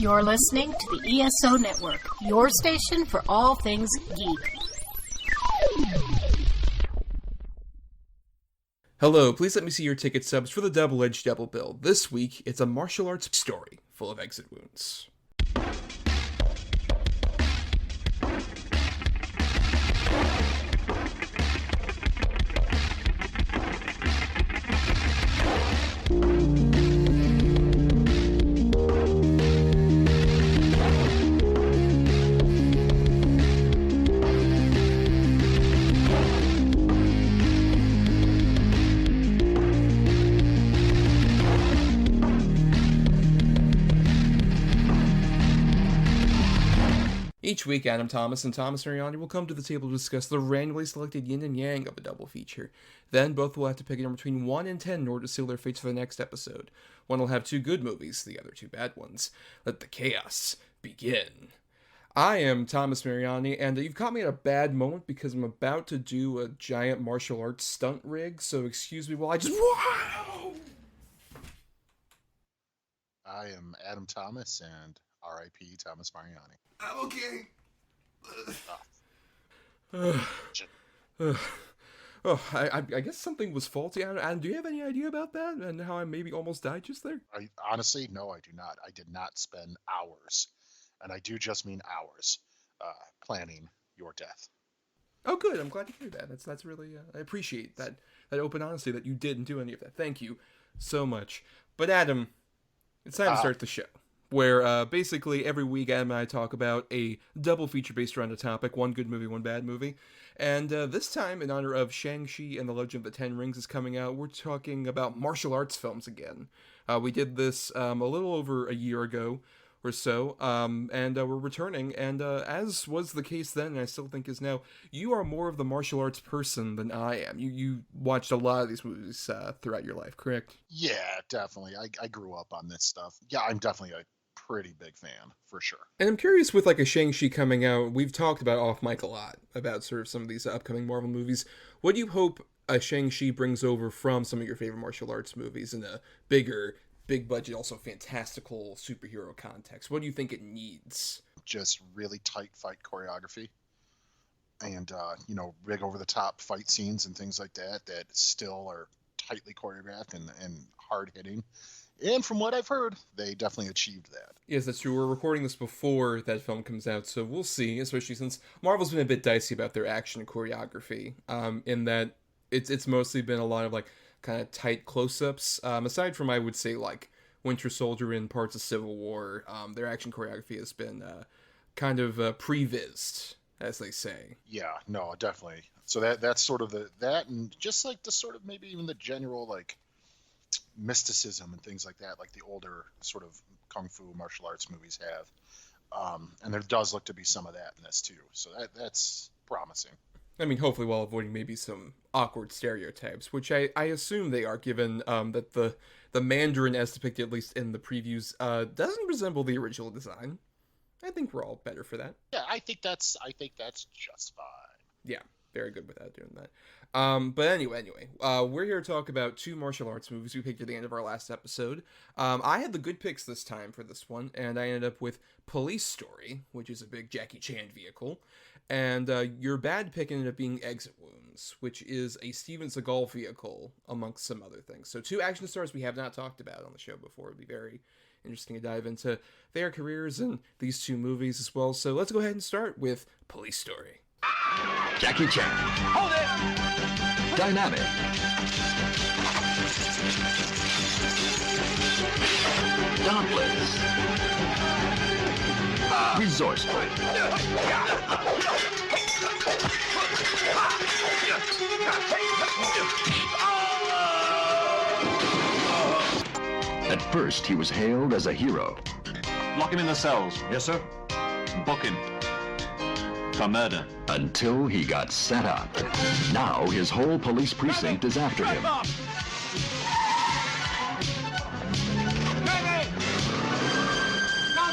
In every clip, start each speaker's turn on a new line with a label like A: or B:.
A: You're listening to the ESO Network, your station for all things geek.
B: Hello, please let me see your ticket stubs for the Double-Edged Double Bill. This week, it's a martial arts story full of exit wounds. Each week, Adam Thomas and Thomas Mariani will come to the table to discuss the randomly selected yin and yang of a double feature. Then, both will have to pick a number between 1 and 10 in order to seal their fates for the next episode. One will have 2 good movies, the other 2 bad ones. Let the chaos begin. I am Thomas Mariani, and you've caught me at a bad moment because I'm about to do a giant martial arts stunt rig, so excuse me while I just... Wow!
C: I am Adam Thomas, and R.I.P. Thomas Mariani.
B: I'm okay. I guess something was faulty. Adam, do you have any idea about that and how I maybe almost died just there?
C: Honestly, no, I do not. I did not spend hours, and I do just mean hours, planning your death.
B: Oh, good. I'm glad to hear that. That's really, I appreciate that open honesty that you didn't do any of that. Thank you so much. But Adam, it's time to start the show. Where basically every week Adam and I talk about a double feature based around a topic, one good movie, one bad movie. And this time, in honor of Shang-Chi and the Legend of the Ten Rings is coming out, we're talking about martial arts films again. We did this a little over a year ago or so, and we're returning. And as was the case then, and I still think is now, you are more of the martial arts person than I am. You watched a lot of these movies throughout your life, correct?
C: Yeah, definitely. I grew up on this stuff. Yeah, I'm definitely a pretty big fan, for sure.
B: And I'm curious, with like a Shang-Chi coming out, we've talked about off mic a lot about sort of some of these upcoming Marvel movies. What do you hope a Shang-Chi brings over from some of your favorite martial arts movies in a bigger, big budget, also fantastical superhero context? What do you think it needs?
C: Just really tight fight choreography and, big over the top fight scenes and things like that still are tightly choreographed and hard hitting. And from what I've heard, they definitely achieved that.
B: Yes, that's true. We're recording this before that film comes out, so we'll see, especially since Marvel's been a bit dicey about their action and choreography, in that it's mostly been a lot of, like, kind of tight close-ups. Aside from, I would say, like, Winter Soldier and parts of Civil War, their action choreography has been kind of pre-vised, as they say.
C: Yeah, no, definitely. So that's sort of that, and just, like, the sort of maybe even the general, like, mysticism and things like that, like the older sort of kung fu martial arts movies have, and there does look to be some of that in this too, so that's promising.
B: I mean, hopefully while avoiding maybe some awkward stereotypes, which I assume they are, given that the Mandarin, as depicted at least in the previews, doesn't resemble the original design. I think we're all better for that.
C: Yeah, I think that's just fine.
B: Yeah, very good without doing that. But anyway, we're here to talk about 2 martial arts movies we picked at the end of our last episode. I had the good picks this time for this one, and I ended up with Police Story, which is a big Jackie Chan vehicle, and your bad pick ended up being Exit Wounds, which is a Steven Seagal vehicle, amongst some other things. So 2 action stars we have not talked about on the show before. It'd be very interesting to dive into their careers and these 2 movies as well. So let's go ahead and start with Police Story.
D: Jackie Chan. Hold it! Dynamic. Dauntless. Resourceful. At first, he was hailed as a hero.
E: Lock him in the cells. Yes, sir. Book him. For murder.
D: Until he got set up. Now his whole police precinct is after him.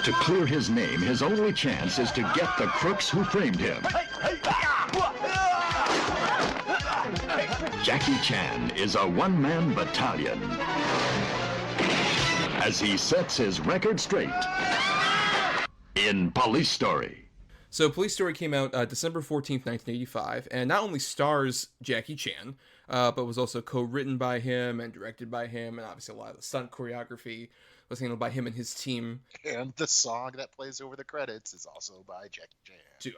D: To clear his name, his only chance is to get the crooks who framed him. Jackie Chan is a one-man battalion. As he sets his record straight in Police Story.
B: So Police Story came out December 14th, 1985, and not only stars Jackie Chan, but was also co-written by him and directed by him, and obviously a lot of the stunt choreography was handled by him and his team.
C: And the song that plays over the credits is also by Jackie Chan.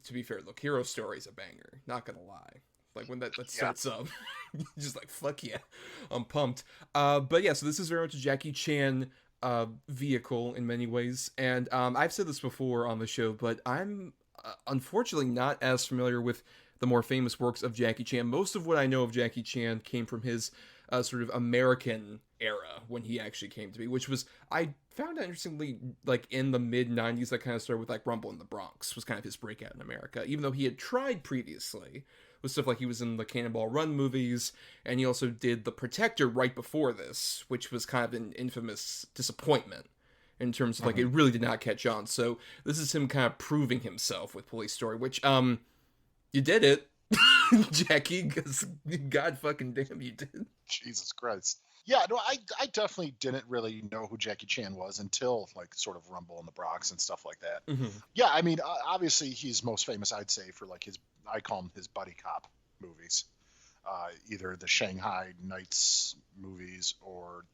B: To be fair, look, Hero Story is a banger, not gonna lie. Like, when that starts up, just like, fuck yeah, I'm pumped. But yeah, so this is very much a Jackie Chan vehicle in many ways, and I've said this before on the show, but I'm unfortunately not as familiar with the more famous works of Jackie Chan. Most of what I know of Jackie Chan came from his sort of American era when he actually came to be, which was, I found out interestingly, like in the mid-90s, that kind of started with like Rumble in the Bronx was kind of his breakout in America, even though he had tried previously with stuff like he was in the Cannonball Run movies, and he also did The Protector right before this, which was kind of an infamous disappointment in terms of like it really did not catch on. So this is him kind of proving himself with Police Story, which you did it. Jackie, because god fucking damn you did.
C: Jesus Christ. Yeah, no, I definitely didn't really know who Jackie Chan was until like sort of Rumble in the Bronx and stuff like that. Yeah, I mean, obviously he's most famous, I'd say, for like I call him his buddy cop movies. Either the Shanghai Nights movies or,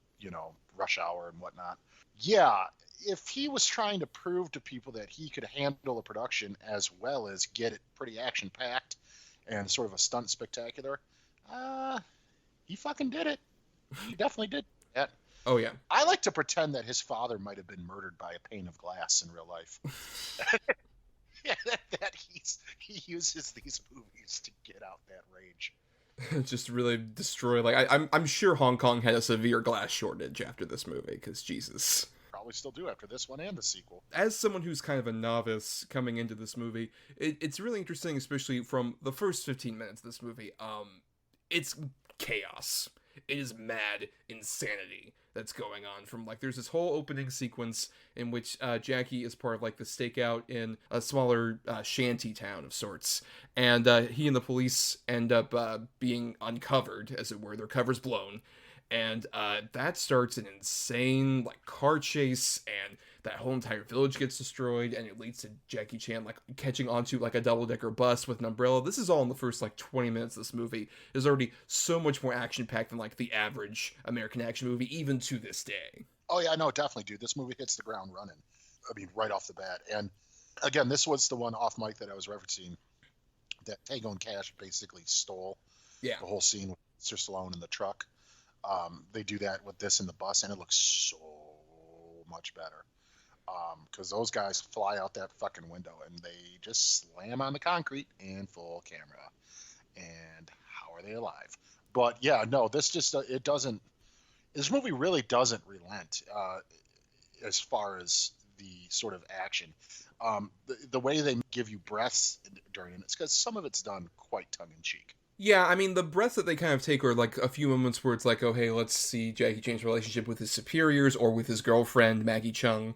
C: Rush Hour and whatnot. Yeah, if he was trying to prove to people that he could handle a production as well as get it pretty action-packed and sort of a stunt spectacular, he fucking did it. He definitely did that.
B: Oh, yeah.
C: I like to pretend that his father might have been murdered by a pane of glass in real life. Yeah, that he uses these movies to get out that rage.
B: Just really destroy. Like I'm sure Hong Kong had a severe glass shortage after this movie, because Jesus.
C: Probably still do after this one and the sequel.
B: As someone who's kind of a novice coming into this movie, it's really interesting, especially from the first 15 minutes of this movie. It's chaos. It is mad insanity that's going on. From like, there's this whole opening sequence in which Jackie is part of like the stakeout in a smaller shanty town of sorts, and he and the police end up being uncovered, as it were. Their cover's blown, and that starts an insane like car chase, and that whole entire village gets destroyed, and it leads to Jackie Chan like catching onto like a double-decker bus with an umbrella. This is all in the first like 20 minutes of this movie. There's already so much more action-packed than like the average American action movie, even to this day.
C: Oh yeah, no, definitely, dude. This movie hits the ground running. I mean, right off the bat. And again, this was the one off mic that I was referencing that Tango and Cash basically stole.
B: Yeah.
C: The whole scene with Sir Stallone in the truck. They do that with this in the bus, and it looks so much better. Because those guys fly out that fucking window and they just slam on the concrete in full camera. And how are they alive? But yeah, no, this just, this movie really doesn't relent as far as the sort of action. The way they give you breaths during it, it's because some of it's done quite tongue-in-cheek.
B: Yeah, I mean, the breaths that they kind of take are like a few moments where it's like, oh, hey, let's see Jackie Chan's relationship with his superiors or with his girlfriend, Maggie Chung,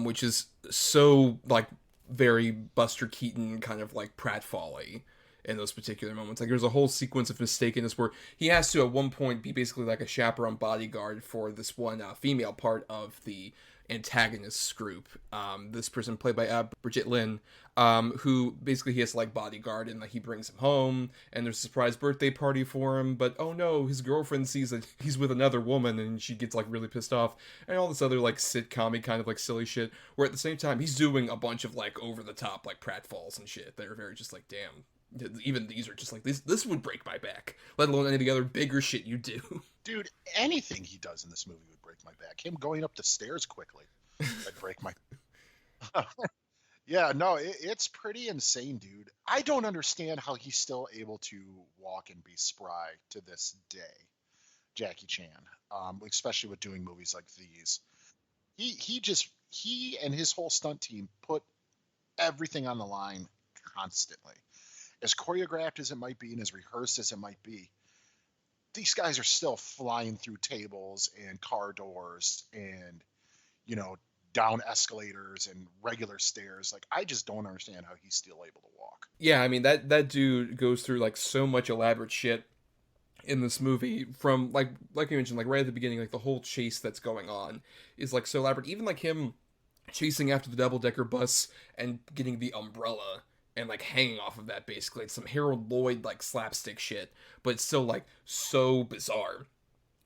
B: which is so, like, very Buster Keaton kind of, like, pratfall-y in those particular moments. Like, there's a whole sequence of mistakenness where he has to, at one point, be basically like a chaperone bodyguard for this one female part of the antagonists group. This person played by Bridget Lin, who basically he has to like bodyguard, and like he brings him home, and there's a surprise birthday party for him, but oh no, his girlfriend sees that he's with another woman, and she gets like really pissed off, and all this other like sitcom-y kind of like silly shit, where at the same time he's doing a bunch of like over the top like pratfalls and shit that are very just like, damn, even these are just like, this would break my back, let alone any of the other bigger shit you do.
C: Dude, anything he does in this movie would break my back. Him going up the stairs quickly would break my... Yeah, no, it's pretty insane, dude. I don't understand how he's still able to walk and be spry to this day, Jackie Chan, especially with doing movies like these. He and his whole stunt team put everything on the line constantly. As choreographed as it might be and as rehearsed as it might be, these guys are still flying through tables and car doors and, down escalators and regular stairs. Like, I just don't understand how he's still able to walk.
B: Yeah, I mean, that dude goes through, like, so much elaborate shit in this movie, from, like you mentioned, like, right at the beginning, like, the whole chase that's going on is, like, so elaborate. Even, like, him chasing after the double-decker bus and getting the umbrella and like hanging off of that. Basically it's some Harold Lloyd like slapstick shit, but it's still like so bizarre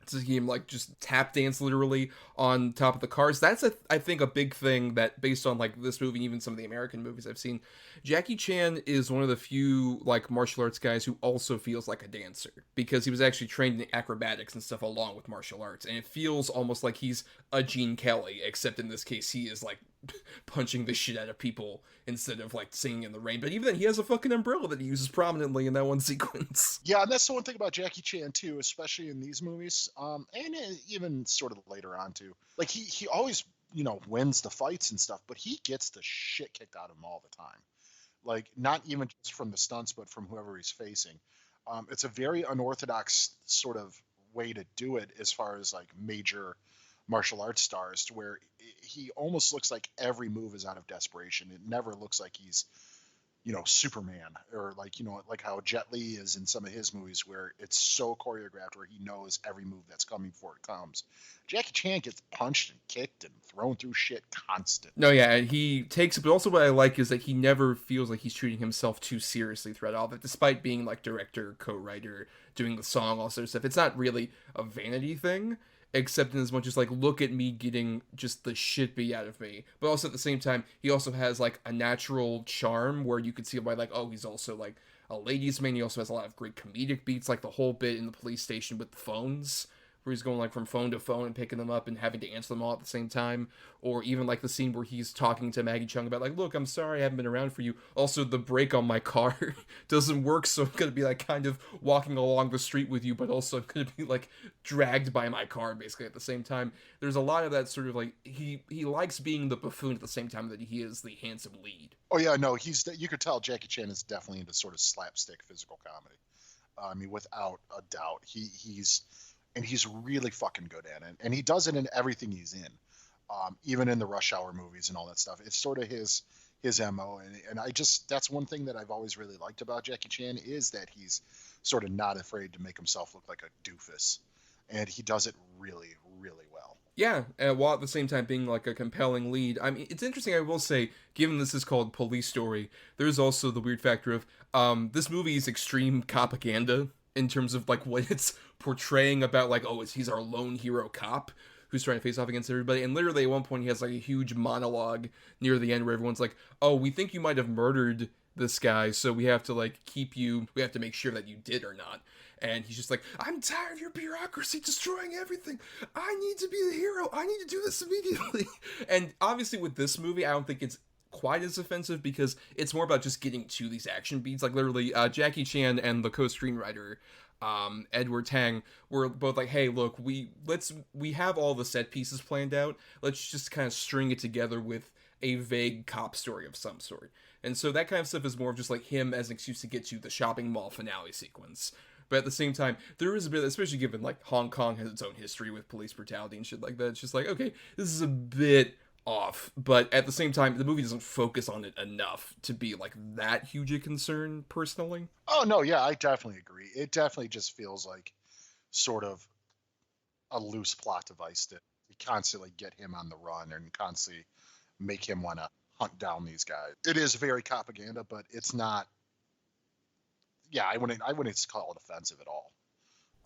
B: to see him like just tap dance literally on top of the cars. That's I think a big thing that, based on like this movie and even some of the American movies I've seen, Jackie Chan is one of the few like martial arts guys who also feels like a dancer, because he was actually trained in acrobatics and stuff along with martial arts, and it feels almost like he's a Gene Kelly, except in this case he is like punching the shit out of people instead of like singing in the rain. But even then, he has a fucking umbrella that he uses prominently in that one sequence.
C: Yeah, and that's the one thing about Jackie Chan too, especially in these movies, and even sort of later on too. Like he always, wins the fights and stuff, but he gets the shit kicked out of him all the time. Like, not even just from the stunts, but from whoever he's facing. It's a very unorthodox sort of way to do it as far as like major martial arts stars, to where he almost looks like every move is out of desperation. It never looks like he's, Superman, or like, like how Jet Li is in some of his movies, where it's so choreographed where he knows every move that's coming before it comes. Jackie Chan gets punched and kicked and thrown through shit constant.
B: No, yeah, and he takes it, but also what I like is that he never feels like he's treating himself too seriously throughout all of it, despite being like director, co-writer, doing the song, all sort of stuff. It's not really a vanity thing, except in as much as like, look at me getting just the shit beat out of me. But also at the same time, he also has like a natural charm where you could see by like, oh, he's also like a ladies' man. He also has a lot of great comedic beats, like the whole bit in the police station with the phones, where he's going like from phone to phone and picking them up and having to answer them all at the same time. Or even like the scene where he's talking to Maggie Cheung about like, look, I'm sorry I haven't been around for you. Also, the brake on my car doesn't work, so I'm gonna be like kind of walking along the street with you, but also I'm gonna be like dragged by my car basically at the same time. There's a lot of that sort of like, he likes being the buffoon at the same time that he is the handsome lead.
C: Oh yeah, no, you could tell Jackie Chan is definitely into sort of slapstick physical comedy. I mean, without a doubt, he's really fucking good at it, and he does it in everything he's in, even in the Rush Hour movies and all that stuff. It's sort of his MO, and that's one thing that I've always really liked about Jackie Chan, is that he's sort of not afraid to make himself look like a doofus, and he does it really, really well.
B: Yeah, while at the same time being like a compelling lead. I mean, it's interesting, I will say, given this is called Police Story, there's also the weird factor of this movie is extreme propaganda in terms of like what it's portraying about, like, oh, he's our lone hero cop who's trying to face off against everybody. And literally at one point he has like a huge monologue near the end where everyone's like, oh, we think you might have murdered this guy, so we have to make sure that you did or not. And he's just like, I'm tired of your bureaucracy destroying everything. I need to be the hero. I need to do this immediately. And obviously with this movie, I don't think it's quite as offensive, because it's more about just getting to these action beats. Like literally Jackie Chan and the co-screenwriter Edward Tang were both like, hey, look, we have all the set pieces planned out, let's just kind of string it together with a vague cop story of some sort. And so that kind of stuff is more of just like him as an excuse to get to the shopping mall finale sequence. But at the same time, there is a bit, especially given like Hong Kong has its own history with police brutality and shit like that, it's just like, okay, this is a bit off, but at the same time the movie doesn't focus on it enough to be like that huge a concern personally.
C: Oh no, yeah, I definitely agree. It definitely just feels like sort of a loose plot device to constantly get him on the run and constantly make him want to hunt down these guys. It is very propaganda, but it's not, yeah, I wouldn't call it offensive at all.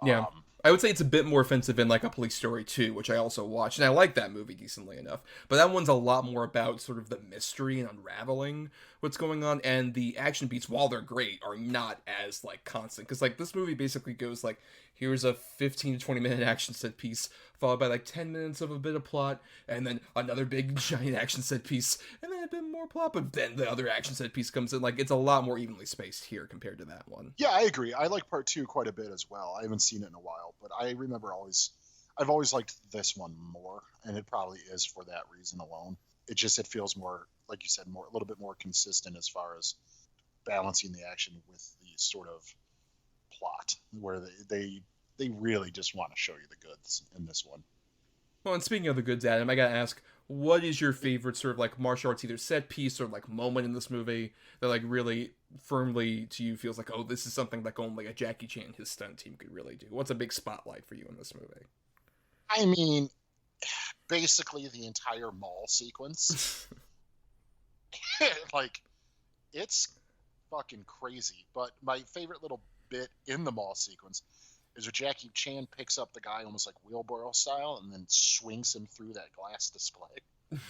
B: Yeah. I would say it's a bit more offensive in like A Police Story 2, which I also watched, and I like that movie decently enough. But that one's a lot more about sort of the mystery and unraveling what's going on, and the action beats, while they're great, are not as like constant. Because like this movie basically goes like, here's a 15 to 20 minute action set piece, followed by like 10 minutes of a bit of plot, and then another big giant action set piece, and then a bit more plot, but then the other action set piece comes in. Like, it's a lot more evenly spaced here compared to that one.
C: Yeah, I agree. I like part 2 quite a bit as well. I haven't seen it in a while, but I remember I've always liked this one more, and it probably is for that reason alone. It feels more, like you said, a little bit more consistent as far as balancing the action with the sort of plot, where they really just want to show you the goods in this one.
B: Well, and speaking of the goods, Adam, I gotta ask, what is your favorite sort of like martial arts, either set piece or like moment in this movie that like really firmly to you feels like, oh, this is something like only a Jackie Chan, his stunt team could really do? What's a big spotlight for you in this movie?
C: I mean, basically the entire mall sequence. Like, it's fucking crazy. But my favorite little bit in the mall sequence is where Jackie Chan picks up the guy almost like wheelbarrow style and then swings him through that glass display.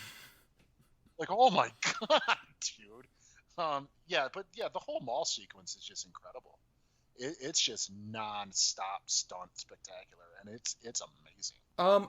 C: Like, oh my god, dude. The whole mall sequence is just incredible. It's just non-stop stunt spectacular, and it's amazing.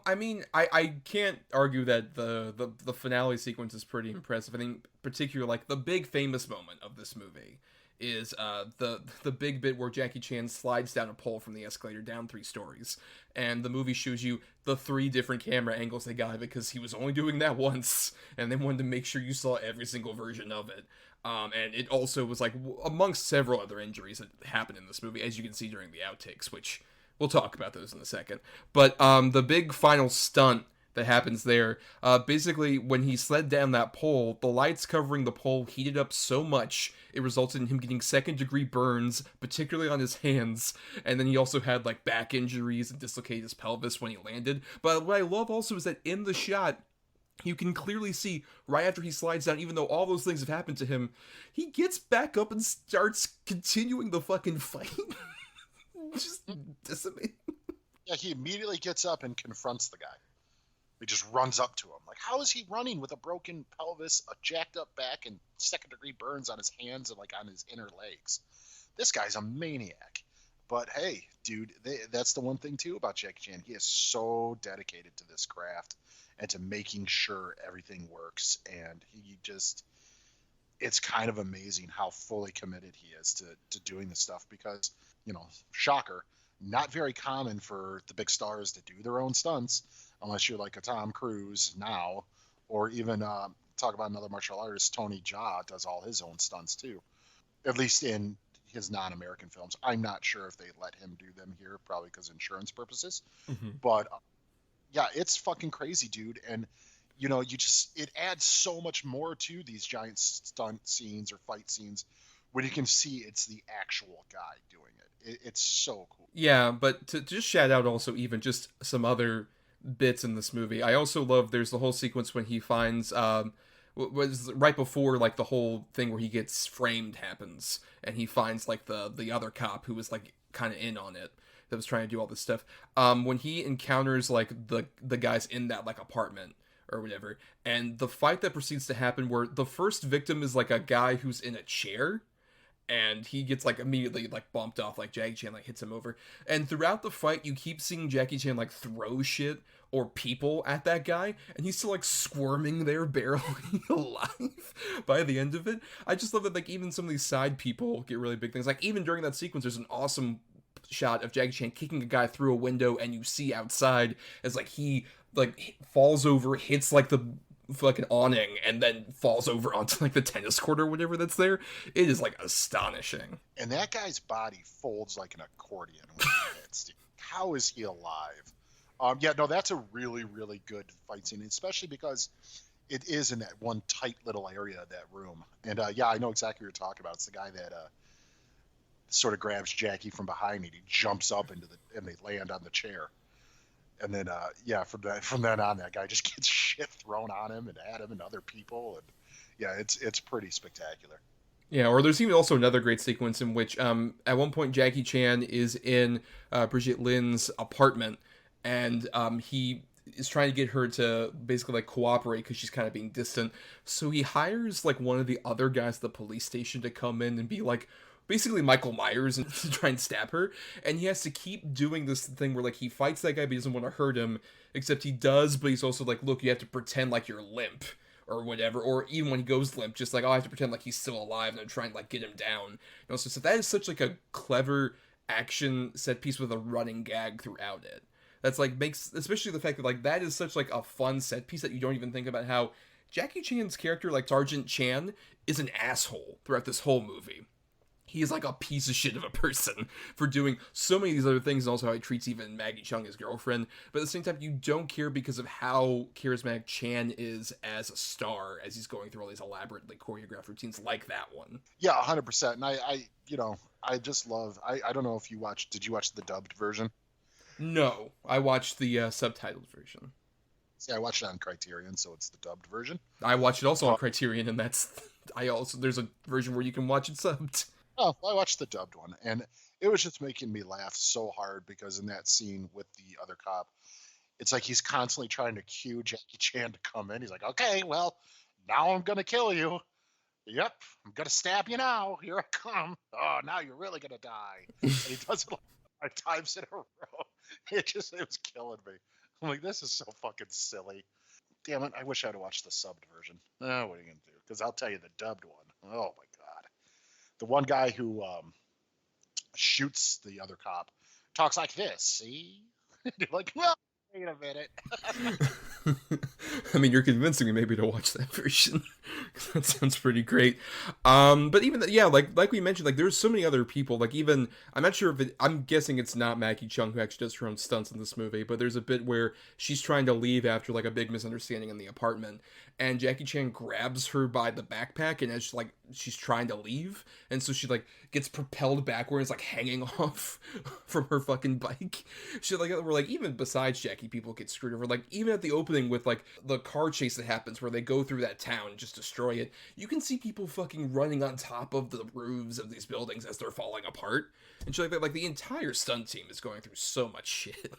B: I mean, I can't argue that the finale sequence is pretty impressive. I think particularly like the big famous moment of this movie is the big bit where Jackie Chan slides down a pole from the escalator down 3 stories, and the movie shows you the 3 different camera angles they got because he was only doing that once, and they wanted to make sure you saw every single version of it. And it also was like amongst several other injuries that happened in this movie, as you can see during the outtakes, which we'll talk about those in a second. But the big final stunt that happens there, basically when he slid down that pole, the lights covering the pole heated up so much it resulted in him getting 2nd-degree burns, particularly on his hands, and then he also had like back injuries and dislocated his pelvis when he landed. But what I love also is that in the shot, you can clearly see right after he slides down, even though all those things have happened to him, he gets back up and starts continuing the fucking fight. Just decimating.
C: Yeah, he immediately gets up and confronts the guy. He just runs up to him. Like, how is he running with a broken pelvis, a jacked up back, and 2nd-degree burns on his hands and like on his inner legs? This guy's a maniac. But hey, dude, that's the one thing too about Jackie Chan. He is so dedicated to this craft and to making sure everything works. And it's kind of amazing how fully committed he is to doing this stuff because, shocker, not very common for the big stars to do their own stunts unless you're like a Tom Cruise now, or even talk about another martial artist, Tony Jaa does all his own stunts too, at least in his non-American films. I'm not sure if they let him do them here, probably because insurance purposes. Mm-hmm. But yeah, it's fucking crazy, dude. And it adds so much more to these giant stunt scenes or fight scenes when you can see it's the actual guy doing it. It's so cool.
B: Yeah, but to just shout out also even just some other bits in this movie. I also love there's the whole sequence when he finds was right before like the whole thing where he gets framed happens, and he finds like the other cop who was like kind of in on it, that was trying to do all this stuff. When he encounters like the guys in that like apartment or whatever, and the fight that proceeds to happen where the first victim is like a guy who's in a chair, and he gets like immediately like bumped off, like Jackie Chan like hits him over, and throughout the fight you keep seeing Jackie Chan like throw shit or people at that guy, and he's still like squirming there, barely alive by the end of it. I just love that like even some of these side people get really big things. Like even during that sequence there's an awesome shot of Jackie Chan kicking a guy through a window, and you see outside as like he like falls over, hits like the fucking awning, and then falls over onto like the tennis court or whatever that's there. It is like astonishing.
C: And that guy's body folds like an accordion when he hits, dude. How is he alive? That's a really, really good fight scene, especially because it is in that one tight little area of that room. And I know exactly what you're talking about. It's the guy that sort of grabs Jackie from behind and he jumps up and they land on the chair. And then, from then on, that guy just gets shit thrown on him and at him and other people. And yeah, it's pretty spectacular.
B: Yeah, or there's even also another great sequence in which at one point Jackie Chan is in Brigitte Lin's apartment, and he is trying to get her to basically like cooperate because she's kind of being distant. So he hires like one of the other guys at the police station to come in and be like basically Michael Myers and to try and stab her. And he has to keep doing this thing where like he fights that guy but he doesn't want to hurt him, except he does, but he's also like, look, you have to pretend like you're limp or whatever. Or even when he goes limp, just like, oh, I have to pretend like he's still alive and I'm trying to like get him down. So that is such like a clever action set piece with a running gag throughout it. That's like makes, especially the fact that like that is such like a fun set piece that you don't even think about how Jackie Chan's character, like Sergeant Chan, is an asshole throughout this whole movie. He is like a piece of shit of a person for doing so many of these other things, and also how he treats even Maggie Cheung, his girlfriend. But at the same time, you don't care because of how charismatic Chan is as a star, as he's going through all these elaborately choreographed routines like that one.
C: Yeah, 100%. And I just love, I don't know if did you watch the dubbed version?
B: No, I watched the subtitled version.
C: See, I watched it on Criterion, so it's the dubbed version.
B: I watched it also on Criterion, and there's a version where you can watch it subbed.
C: Oh, I watched the dubbed one, and it was just making me laugh so hard because in that scene with the other cop, it's like he's constantly trying to cue Jackie Chan to come in. He's like, okay, well, now I'm going to kill you. Yep, I'm going to stab you now. Here I come. Oh, now you're really going to die. And he does it like 5 times in a row. It was killing me. I'm like, this is so fucking silly. Damn it, I wish I'd watched the subbed version. Oh, what are you going to do? Because I'll tell you the dubbed one. Oh, my God. The one guy who shoots the other cop talks like this, see? You're like, well, wait a minute.
B: I mean, you're convincing me maybe to watch that version. That sounds pretty great. But even like we mentioned, like there's so many other people. Like even I'm not sure if I'm guessing it's not Maggie Cheung who actually does her own stunts in this movie. But there's a bit where she's trying to leave after like a big misunderstanding in the apartment, and Jackie Chan grabs her by the backpack, and as she's trying to leave, and so she like gets propelled backwards, like hanging off from her fucking bike. Shit like that, where like even besides Jackie, people get screwed over. Like even at the opening with like the car chase that happens where they go through that town and just destroy it, you can see people fucking running on top of the roofs of these buildings as they're falling apart and shit like that. Like the entire stunt team is going through so much shit.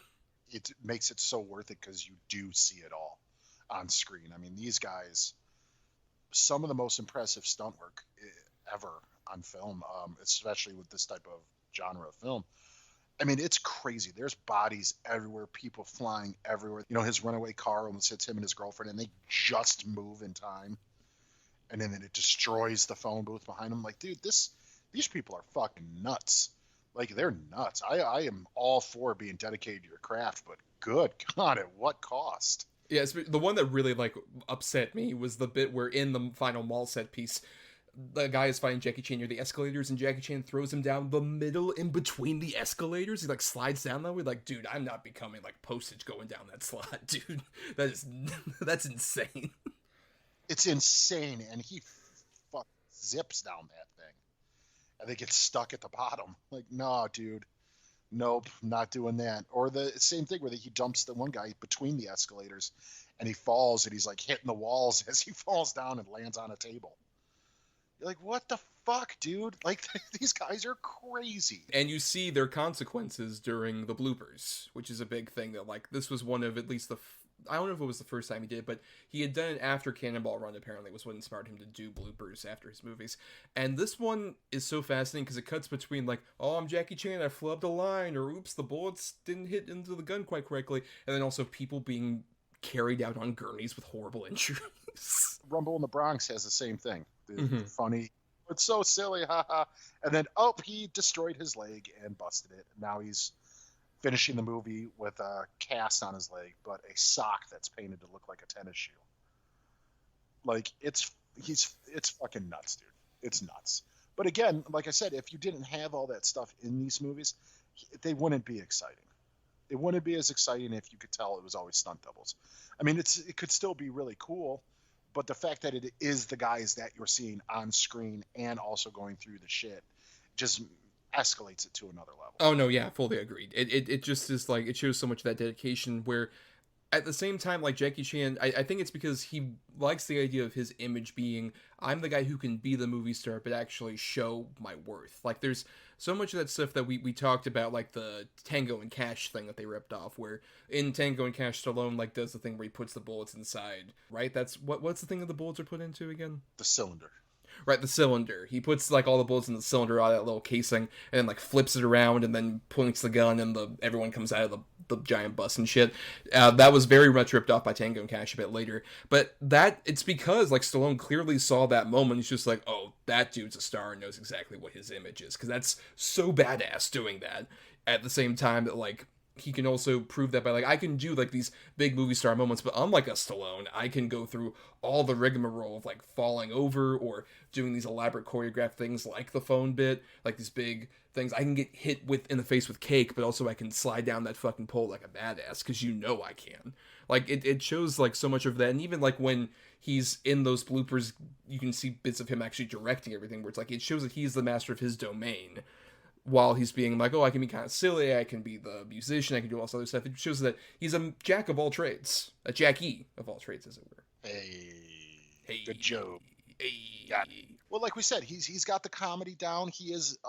C: It makes it so worth it because you do see it all on screen. I mean, these guys, some of the most impressive stunt work ever on film, especially with this type of genre of film. I mean, it's crazy. There's bodies everywhere, people flying everywhere. You know, his runaway car almost hits him and his girlfriend, and they just move in time. And then it destroys the phone booth behind them. Like, dude, these people are fucking nuts. Like, they're nuts. I am all for being dedicated to your craft, but good God, at what cost?
B: Yeah, the one that really like upset me was the bit where in the final mall set piece, the guy is fighting Jackie Chan near the escalators, and Jackie Chan throws him down the middle in between the escalators. He like slides down that way. Like, dude, I'm not becoming like postage going down that slot, dude. That's insane.
C: It's insane, and he zips down that thing, and they get stuck at the bottom. Like, no, dude, nope, not doing that. Or the same thing where he dumps the one guy between the escalators, and he falls, and he's like hitting the walls as he falls down and lands on a table. You're like, what the fuck, dude? Like, these guys are crazy.
B: And you see their consequences during the bloopers, which is a big thing that, like, this was one of at least I don't know if it was the first time he did it, but he had done it after Cannonball Run, apparently, was what inspired him to do bloopers after his movies. And this one is so fascinating because it cuts between, like, oh, I'm Jackie Chan, I flubbed a line, or oops, the bullets didn't hit into the gun quite correctly, and then also people being carried out on gurneys with horrible injuries.
C: Rumble in the Bronx has the same thing. Funny. It's so silly, haha. And then, he destroyed his leg and busted it. Now he's finishing the movie with a cast on his leg, but a sock that's painted to look like a tennis shoe. Like, it's fucking nuts, dude. It's nuts. But again, like I said, if you didn't have all that stuff in these movies, they wouldn't be exciting. It wouldn't be as exciting if you could tell it was always stunt doubles. I mean, it could still be really cool, but the fact that it is the guys that you're seeing on screen and also going through the shit just escalates it to another level.
B: Oh no, yeah, fully agreed. It just is like, it shows so much of that dedication where at the same time, like Jackie Chan, I think it's because he likes the idea of his image being, I'm the guy who can be the movie star but actually show my worth. Like there's so much of that stuff that we talked about, like the Tango and Cash thing that they ripped off, where in Tango and Cash, Stallone like does the thing where he puts the bullets inside, right? That's what's the thing that the bullets are put into again?
C: The cylinder.
B: Right, the cylinder. He puts like all the bullets in the cylinder out of that little casing, and then like flips it around, and then points the gun, and everyone comes out of the giant bus and shit. That was very much ripped off by Tango and Cash a bit later, but it's because like Stallone clearly saw that moment. He's just like, oh, that dude's a star and knows exactly what his image is, because that's so badass doing that. At the same time that like he can also prove that by like, I can do like these big movie star moments, but unlike a Stallone, I can go through all the rigmarole of like falling over or doing these elaborate choreographed things like the phone bit, like these big things. I can get hit in the face with cake, but also I can slide down that fucking pole like a badass, because you know I can. Like it shows like so much of that, and even like when he's in those bloopers, you can see bits of him actually directing everything, where it's like it shows that he's the master of his domain. while he's being like, oh, I can be kind of silly, I can be the musician, I can do all this other stuff. It shows that he's a jack of all trades, a Jackie of all trades, as it were.
C: Hey, good joke.
B: Hey.
C: Yeah. Well, like we said, he's got the comedy down. He is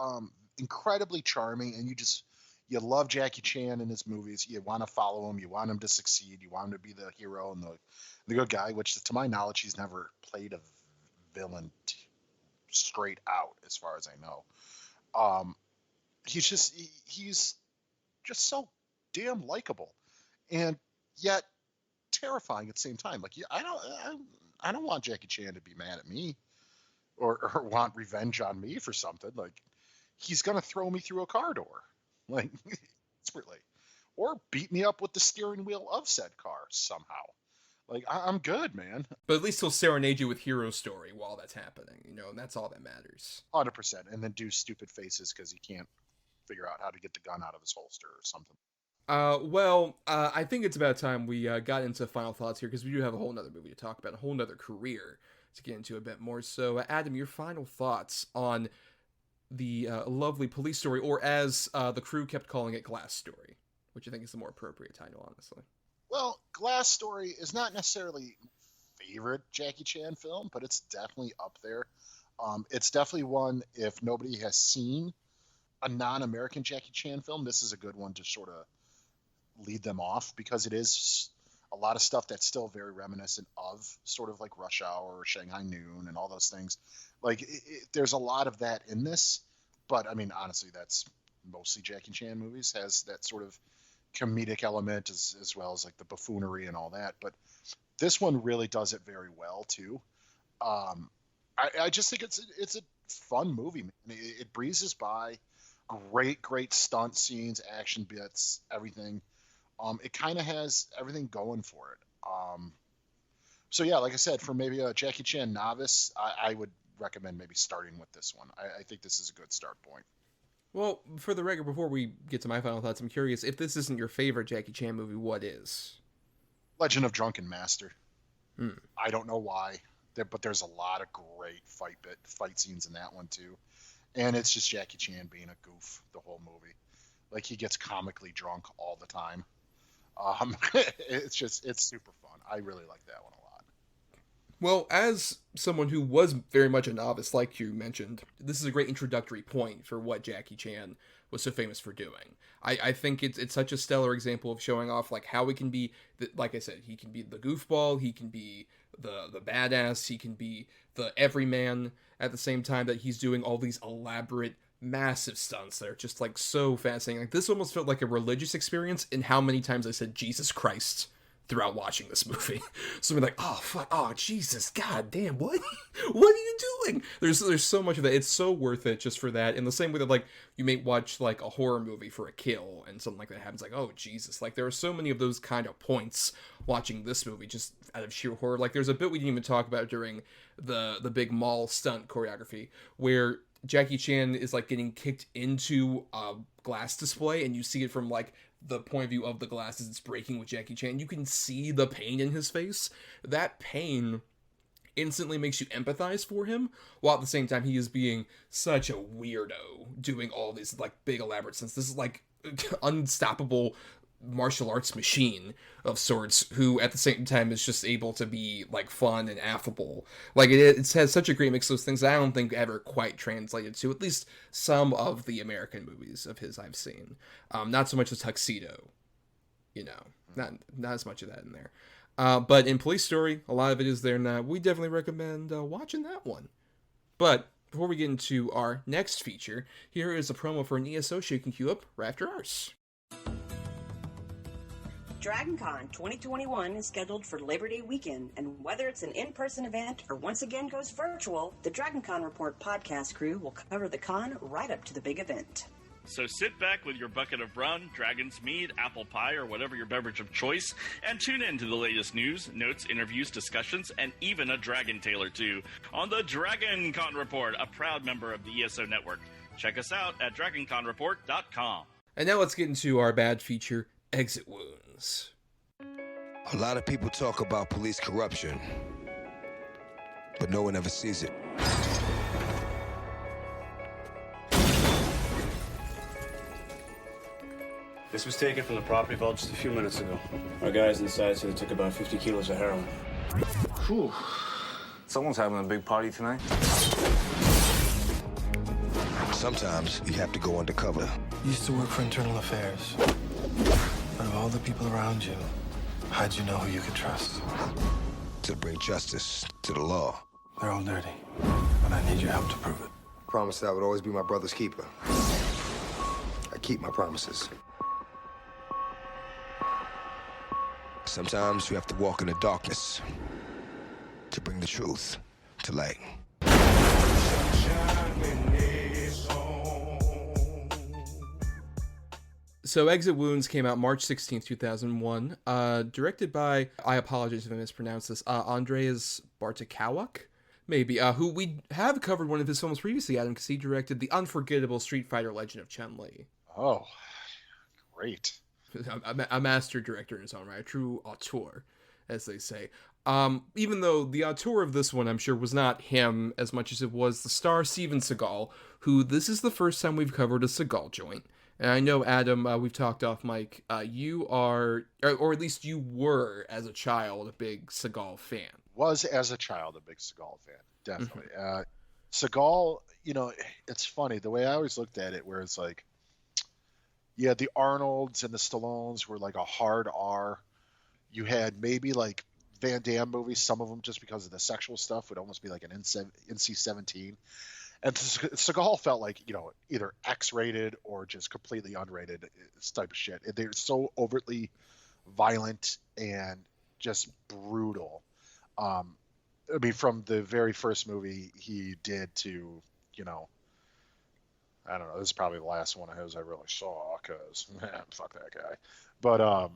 C: incredibly charming, and you love Jackie Chan in his movies. You want to follow him. You want him to succeed. You want him to be the hero and the good guy, which, to my knowledge, he's never played a villain straight out, as far as I know. He's just so damn likable, and yet terrifying at the same time. Like, I don't want Jackie Chan to be mad at me or want revenge on me for something. Like, he's gonna throw me through a car door, like, desperately, or beat me up with the steering wheel of said car somehow. Like, I'm good, man.
B: But at least he'll serenade you with hero story while that's happening, and that's all that matters.
C: 100%, and then do stupid faces because he can't figure out how to get the gun out of his holster or something.
B: I think it's about time we got into final thoughts here, because we do have a whole nother movie to talk about, a whole nother career to get into a bit more. So, Adam, your final thoughts on the lovely Police Story, or as the crew kept calling it, Glass Story, which I think is the more appropriate title, honestly.
C: Well, Glass Story is not necessarily my favorite Jackie Chan film, but it's definitely up there. It's definitely one, if nobody has seen a non-American Jackie Chan film, this is a good one to sort of lead them off, because it is a lot of stuff that's still very reminiscent of sort of like Rush Hour or Shanghai Noon and all those things. Like, there's a lot of that in this, but I mean, honestly, that's mostly Jackie Chan movies, has that sort of comedic element as well as like the buffoonery and all that. But this one really does it very well too. I just think it's a fun movie, man. It breezes by. Great stunt scenes, action bits, everything. It kind of has everything going for it. So yeah, like I said, for maybe a Jackie Chan novice, I would recommend maybe starting with this one. I think this is a good start point.
B: Well, for the record, before we get to my final thoughts, I'm curious, if this isn't your favorite Jackie Chan movie, what is?
C: Legend of Drunken Master. I don't know why, but there's a lot of great fight scenes in that one too. And it's just Jackie Chan being a goof the whole movie. Like, he gets comically drunk all the time. It's super fun. I really like that one a lot.
B: Well, as someone who was very much a novice, like you mentioned, this is a great introductory point for what Jackie Chan was so famous for doing. I think it's such a stellar example of showing off like how he can be, like I said, he can be the goofball, he can be the badass, he can be the everyman, at the same time that he's doing all these elaborate, massive stunts that are just like so fascinating. Like, this almost felt like a religious experience in how many times I said Jesus Christ throughout watching this movie. So I'm like, oh fuck, oh Jesus, god damn, what are you doing? There's so much of that. It's so worth it just for that. In the same way that like you may watch like a horror movie for a kill and something like that happens, like, oh Jesus, like there are so many of those kind of points watching this movie just out of sheer horror. Like, there's a bit we didn't even talk about during the big mall stunt choreography where Jackie Chan is like getting kicked into a glass display, and you see it from like the point of view of the glass as it's breaking with Jackie Chan. You can see the pain in his face. That pain instantly makes you empathize for him, while at the same time he is being such a weirdo doing all these like big elaborate stunts. This is like unstoppable martial arts machine of sorts, who at the same time is just able to be like fun and affable. Like, it has such a great mix of those things that I don't think ever quite translated to at least some of the American movies of his I've seen. Not so much the Tuxedo, not as much of that in there. But in Police Story, a lot of it is there now. We definitely recommend watching that one. But before we get into our next feature, here is a promo for an ESO show you can queue up right after ours.
F: DragonCon 2021 is scheduled for Labor Day weekend, and whether it's an in-person event or once again goes virtual, the DragonCon Report podcast crew will cover the con right up to the big event.
G: So sit back with your bucket of rum, dragon's mead, apple pie, or whatever your beverage of choice, and tune in to the latest news, notes, interviews, discussions, and even a dragon tale or two on the DragonCon Report, a proud member of the ESO network. Check us out at DragonConReport.com.
B: And now let's get into our bad feature, Exit Wounds.
H: A lot of people talk about police corruption, but no one ever sees it.
I: This was taken from the property vault just a few minutes ago. Our guys inside said it took about 50 kilos of heroin.
J: Whew. Someone's having a big party tonight.
H: Sometimes you have to go undercover.
K: Used to work for internal affairs. Out of all the people around you, how'd you know who you could trust?
H: To bring justice to the law.
K: They're all dirty, but I need your help to prove it.
H: Promised I would always be my brother's keeper. I keep my promises. Sometimes you have to walk in the darkness to bring the truth to light.
B: So Exit Wounds came out March 16th, 2001, directed by, I apologize if I mispronounce this, Andrzej Bartkowiak, maybe, who we have covered one of his films previously, Adam, because he directed the unforgettable Street Fighter Legend of Chun-Li.
C: Oh, great.
B: A master director in his own right, a true auteur, as they say. Even though the auteur of this one, I'm sure, was not him as much as it was the star Steven Seagal, who this is the first time we've covered a Seagal joint. And I know, Adam, we've talked off mic, you are, or at least you were, as a child, a big Seagal fan.
C: Was, as a child, a big Seagal fan, definitely. Seagal, it's funny, the way I always looked at it, where it's like, yeah, the Arnolds and the Stallones were like a hard R. You had maybe like Van Damme movies, some of them just because of the sexual stuff would almost be like an NC-17. And Seagal felt like, either X-rated or just completely unrated type of shit. They're so overtly violent and just brutal. From the very first movie he did to, I don't know, this is probably the last one of his I really saw, because, fuck that guy. But,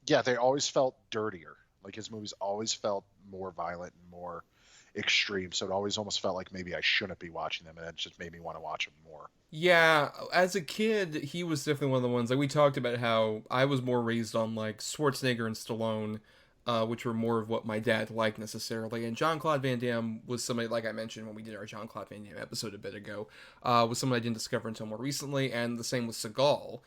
C: yeah, they always felt dirtier. Like, his movies always felt more violent and more extreme, so it always almost felt like maybe I shouldn't be watching them, and it just made me want to watch them more. Yeah,
B: as a kid, he was definitely one of the ones, like, we talked about how I was more raised on, like, Schwarzenegger and Stallone, which were more of what my dad liked necessarily, and Jean-Claude Van Damme was somebody, like I mentioned when we did our Jean-Claude Van Damme episode a bit ago, was someone I didn't discover until more recently, and the same with Seagal,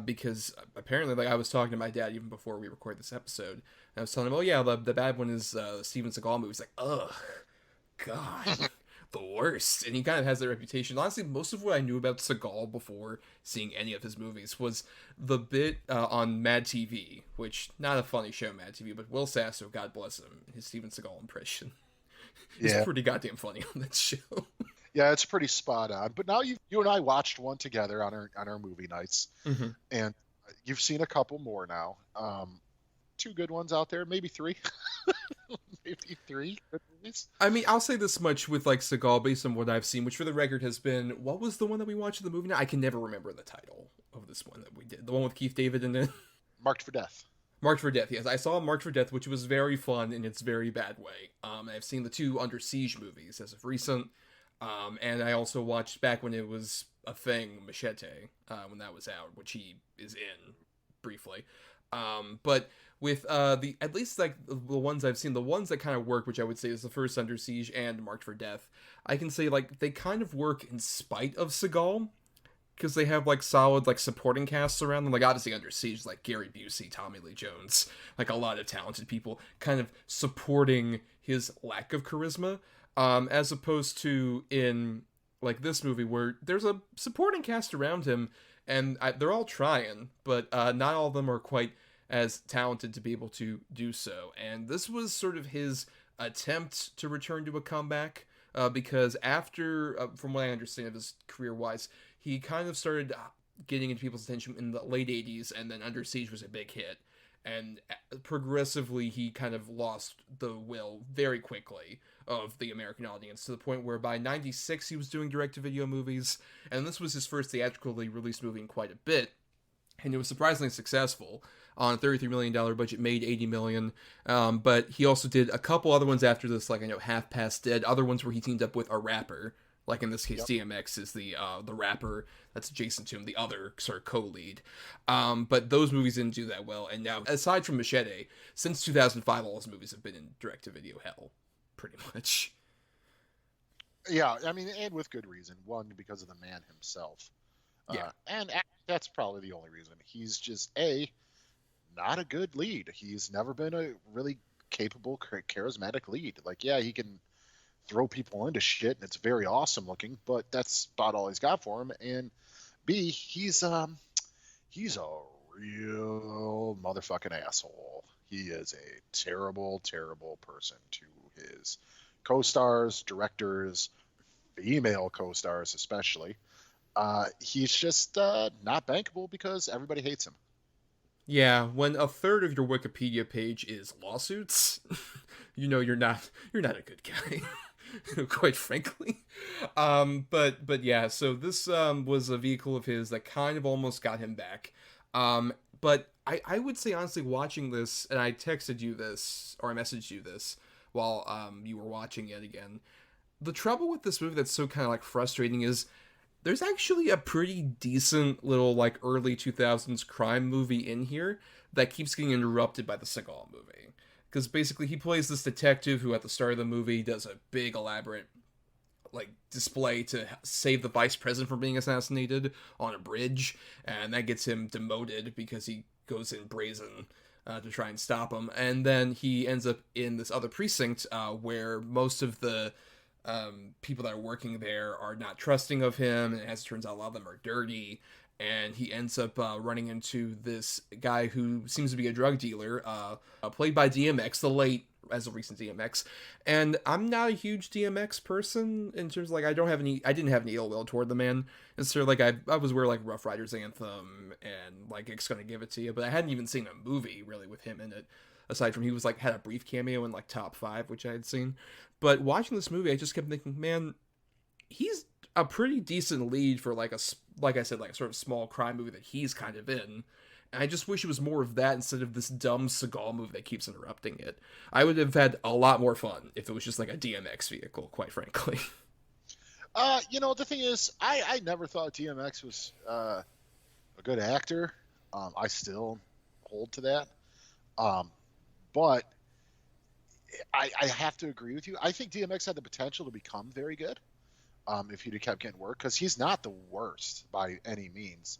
B: because apparently, like, I was talking to my dad even before we recorded this episode, and I was telling him, oh yeah, the bad one is Steven Seagal movie. He's like, ugh, God, the worst. And he kind of has that reputation. Honestly, most of what I knew about Seagal before seeing any of his movies was the bit on Mad TV, which, not a funny show, Mad TV, but Will Sasso, God bless him, his Steven Seagal impression is pretty goddamn funny on that show.
C: Yeah, it's pretty spot on. But now you and I watched one together on our movie nights, and you've seen a couple more now. 2 good ones out there, maybe 3. Maybe 3 good movies. I mean,
B: I'll say this much with, like, Seagal, based on what I've seen, which for the record has been, what was the one that we watched in the movie now? I can never remember the title of this one that we did. The one with Keith David in it?
C: Marked for Death.
B: Marked for Death, yes. I saw Marked for Death, which was very fun in its very bad way. I've seen the 2 Under Siege movies as of recent, and I also watched back when it was a thing, Machete, when that was out, which he is in, briefly. But with at least like the ones I've seen, the ones that kind of work, which I would say is the first Under Siege and Marked for Death, I can say like they kind of work in spite of Seagal, because they have like solid like supporting casts around them. Like obviously Under Siege, like Gary Busey, Tommy Lee Jones, like a lot of talented people kind of supporting his lack of charisma, as opposed to in like this movie where there's a supporting cast around him, and they're all trying, but not all of them are quite as talented to be able to do so. And this was sort of his attempt to return to a comeback, because after, from what I understand of his career-wise, he kind of started getting into people's attention in the late 80s, and then Under Siege was a big hit. And progressively, he kind of lost the will very quickly of the American audience, to the point where by 96 he was doing direct-to-video movies, and this was his first theatrically released movie in quite a bit, and it was surprisingly successful. On a $33 million budget, made $80 million, but he also did a couple other ones after this, like, Half Past Dead, other ones where he teamed up with a rapper, like in this case, DMX is the rapper that's adjacent to him, the other sort of co-lead. But those movies didn't do that well, and now, aside from Machete, since 2005, all his movies have been in direct-to-video hell, pretty much.
C: Yeah, I mean, and with good reason. One, because of the man himself. And that's probably the only reason. He's just not a good lead. He's never been a really capable, charismatic lead. Like, yeah, he can throw people into shit, and it's very awesome looking, but that's about all he's got for him. And B, he's a real motherfucking asshole. He is a terrible, terrible person to his co-stars, directors, female co-stars especially. He's just not bankable because everybody hates him.
B: Yeah, when a third of your Wikipedia page is lawsuits, you know you're not a good guy. Quite frankly. But yeah, so this was a vehicle of his that kind of almost got him back. But I would say honestly, watching this, and I texted you this, or I messaged you this while you were watching it again. The trouble with this movie that's so kind of like frustrating is there's actually a pretty decent little like early 2000s crime movie in here that keeps getting interrupted by the Seagal movie. Because basically he plays this detective who at the start of the movie does a big elaborate like display to save the vice president from being assassinated on a bridge, and that gets him demoted because he goes in brazen to try and stop him. And then he ends up in this other precinct where most of the people that are working there are not trusting of him, and as it turns out, a lot of them are dirty. And he ends up running into this guy who seems to be a drug dealer, played by DMX, the late, as of recent DMX. And I'm not a huge DMX person in terms of, like, I didn't have any ill will toward the man. And so, like, I was aware, like, Rough Riders Anthem and, like, It's Gonna Give It To You, but I hadn't even seen a movie, really, with him in it. Aside from he was, like, had a brief cameo in, like, Top 5, which I had seen. But watching this movie, I just kept thinking, man, he's a pretty decent lead for, like, like I said, like a sort of small crime movie that he's kind of in. And I just wish it was more of that instead of this dumb Seagal movie that keeps interrupting it. I would have had a lot more fun if it was just like a DMX vehicle, quite frankly.
C: The thing is, I never thought DMX was a good actor. I still hold to that. But I have to agree with you. I think DMX had the potential to become very good. If he'd have kept getting work, because he's not the worst by any means.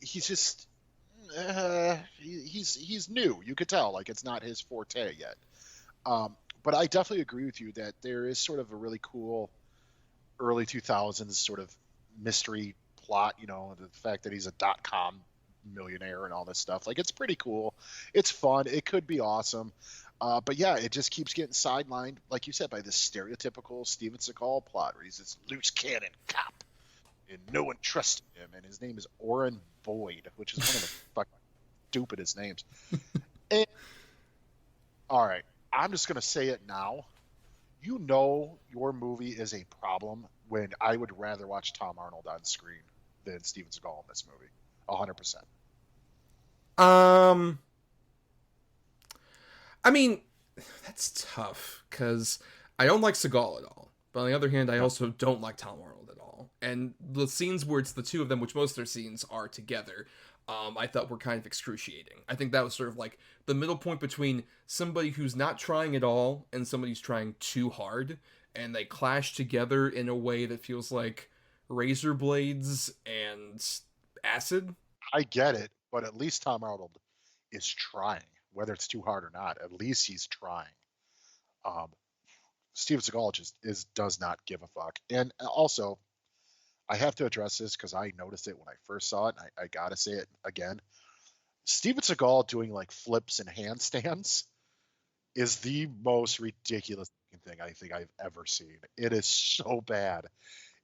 C: He's just he's new. You could tell, like, it's not his forte yet. But I definitely agree with you that there is sort of a really cool early 2000s sort of mystery plot. You know, the fact that he's a .com millionaire and all this stuff. Like, it's pretty cool. It's fun. It could be awesome. But yeah, it just keeps getting sidelined, like you said, by this stereotypical Steven Seagal plot where he's this loose cannon cop and no one trusts him, and his name is Orrin Boyd, which is one of the fucking stupidest names. And, all right, I'm just going to say it now. You know your movie is a problem when I would rather watch Tom Arnold on screen than Steven Seagal in this movie. 100%.
B: I mean, that's tough, because I don't like Seagal at all. But on the other hand, I also don't like Tom Arnold at all. And the scenes where it's the two of them, which most of their scenes are together, I thought were kind of excruciating. I think that was sort of like the middle point between somebody who's not trying at all and somebody who's trying too hard. And they clash together in a way that feels like razor blades and acid.
C: I get it, but at least Tom Arnold is trying. Whether it's too hard or not, at least he's trying. Steven Seagal just does not give a fuck. And also, I have to address this because I noticed it when I first saw it, and I gotta say it again. Steven Seagal doing like flips and handstands is the most ridiculous thing I think I've ever seen. It is so bad.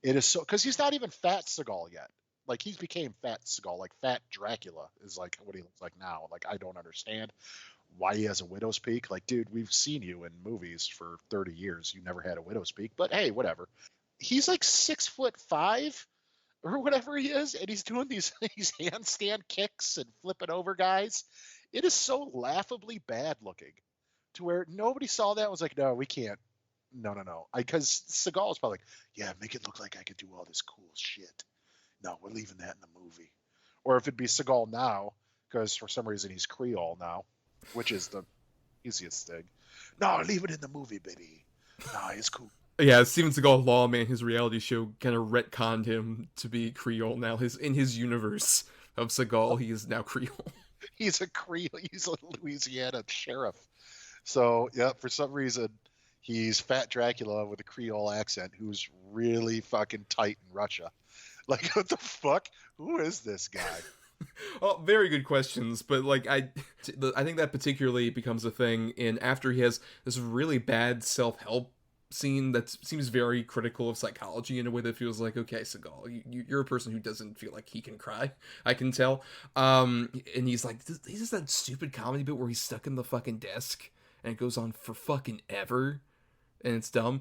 C: It is so, because he's not even fat Seagal yet. Like, he's became fat Seagal, like fat Dracula is like what he looks like now. Like, I don't understand why he has a widow's peak. Like, dude, we've seen you in movies for 30 years. You never had a widow's peak, but hey, whatever. He's like 6'5" or whatever he is, and he's doing these handstand kicks and flipping over guys. It is so laughably bad looking to where nobody saw that and was like, no, we can't. No. Because Seagal was probably like, yeah, make it look like I could do all this cool shit. No, we're leaving that in the movie. Or if it'd be Seagal now, because for some reason he's Creole now, which is the easiest thing. No, leave it in the movie, baby. No, it's cool.
B: Yeah, Steven Seagal Lawman, his reality show, kind of retconned him to be Creole now. In his universe of Seagal, he is now Creole.
C: He's a Creole. He's a Louisiana sheriff. So, yeah, for some reason, he's Fat Dracula with a Creole accent who's really fucking tight in Russia. Like, what the fuck? Who is this guy?
B: Oh, very good questions, but like I think that particularly becomes a thing after he has this really bad self-help scene that seems very critical of psychology in a way that feels like, okay, Seagal, you're a person who doesn't feel like he can cry. I can tell. And he's like, he's just that stupid comedy bit where he's stuck in the fucking desk and it goes on for fucking ever. And it's dumb.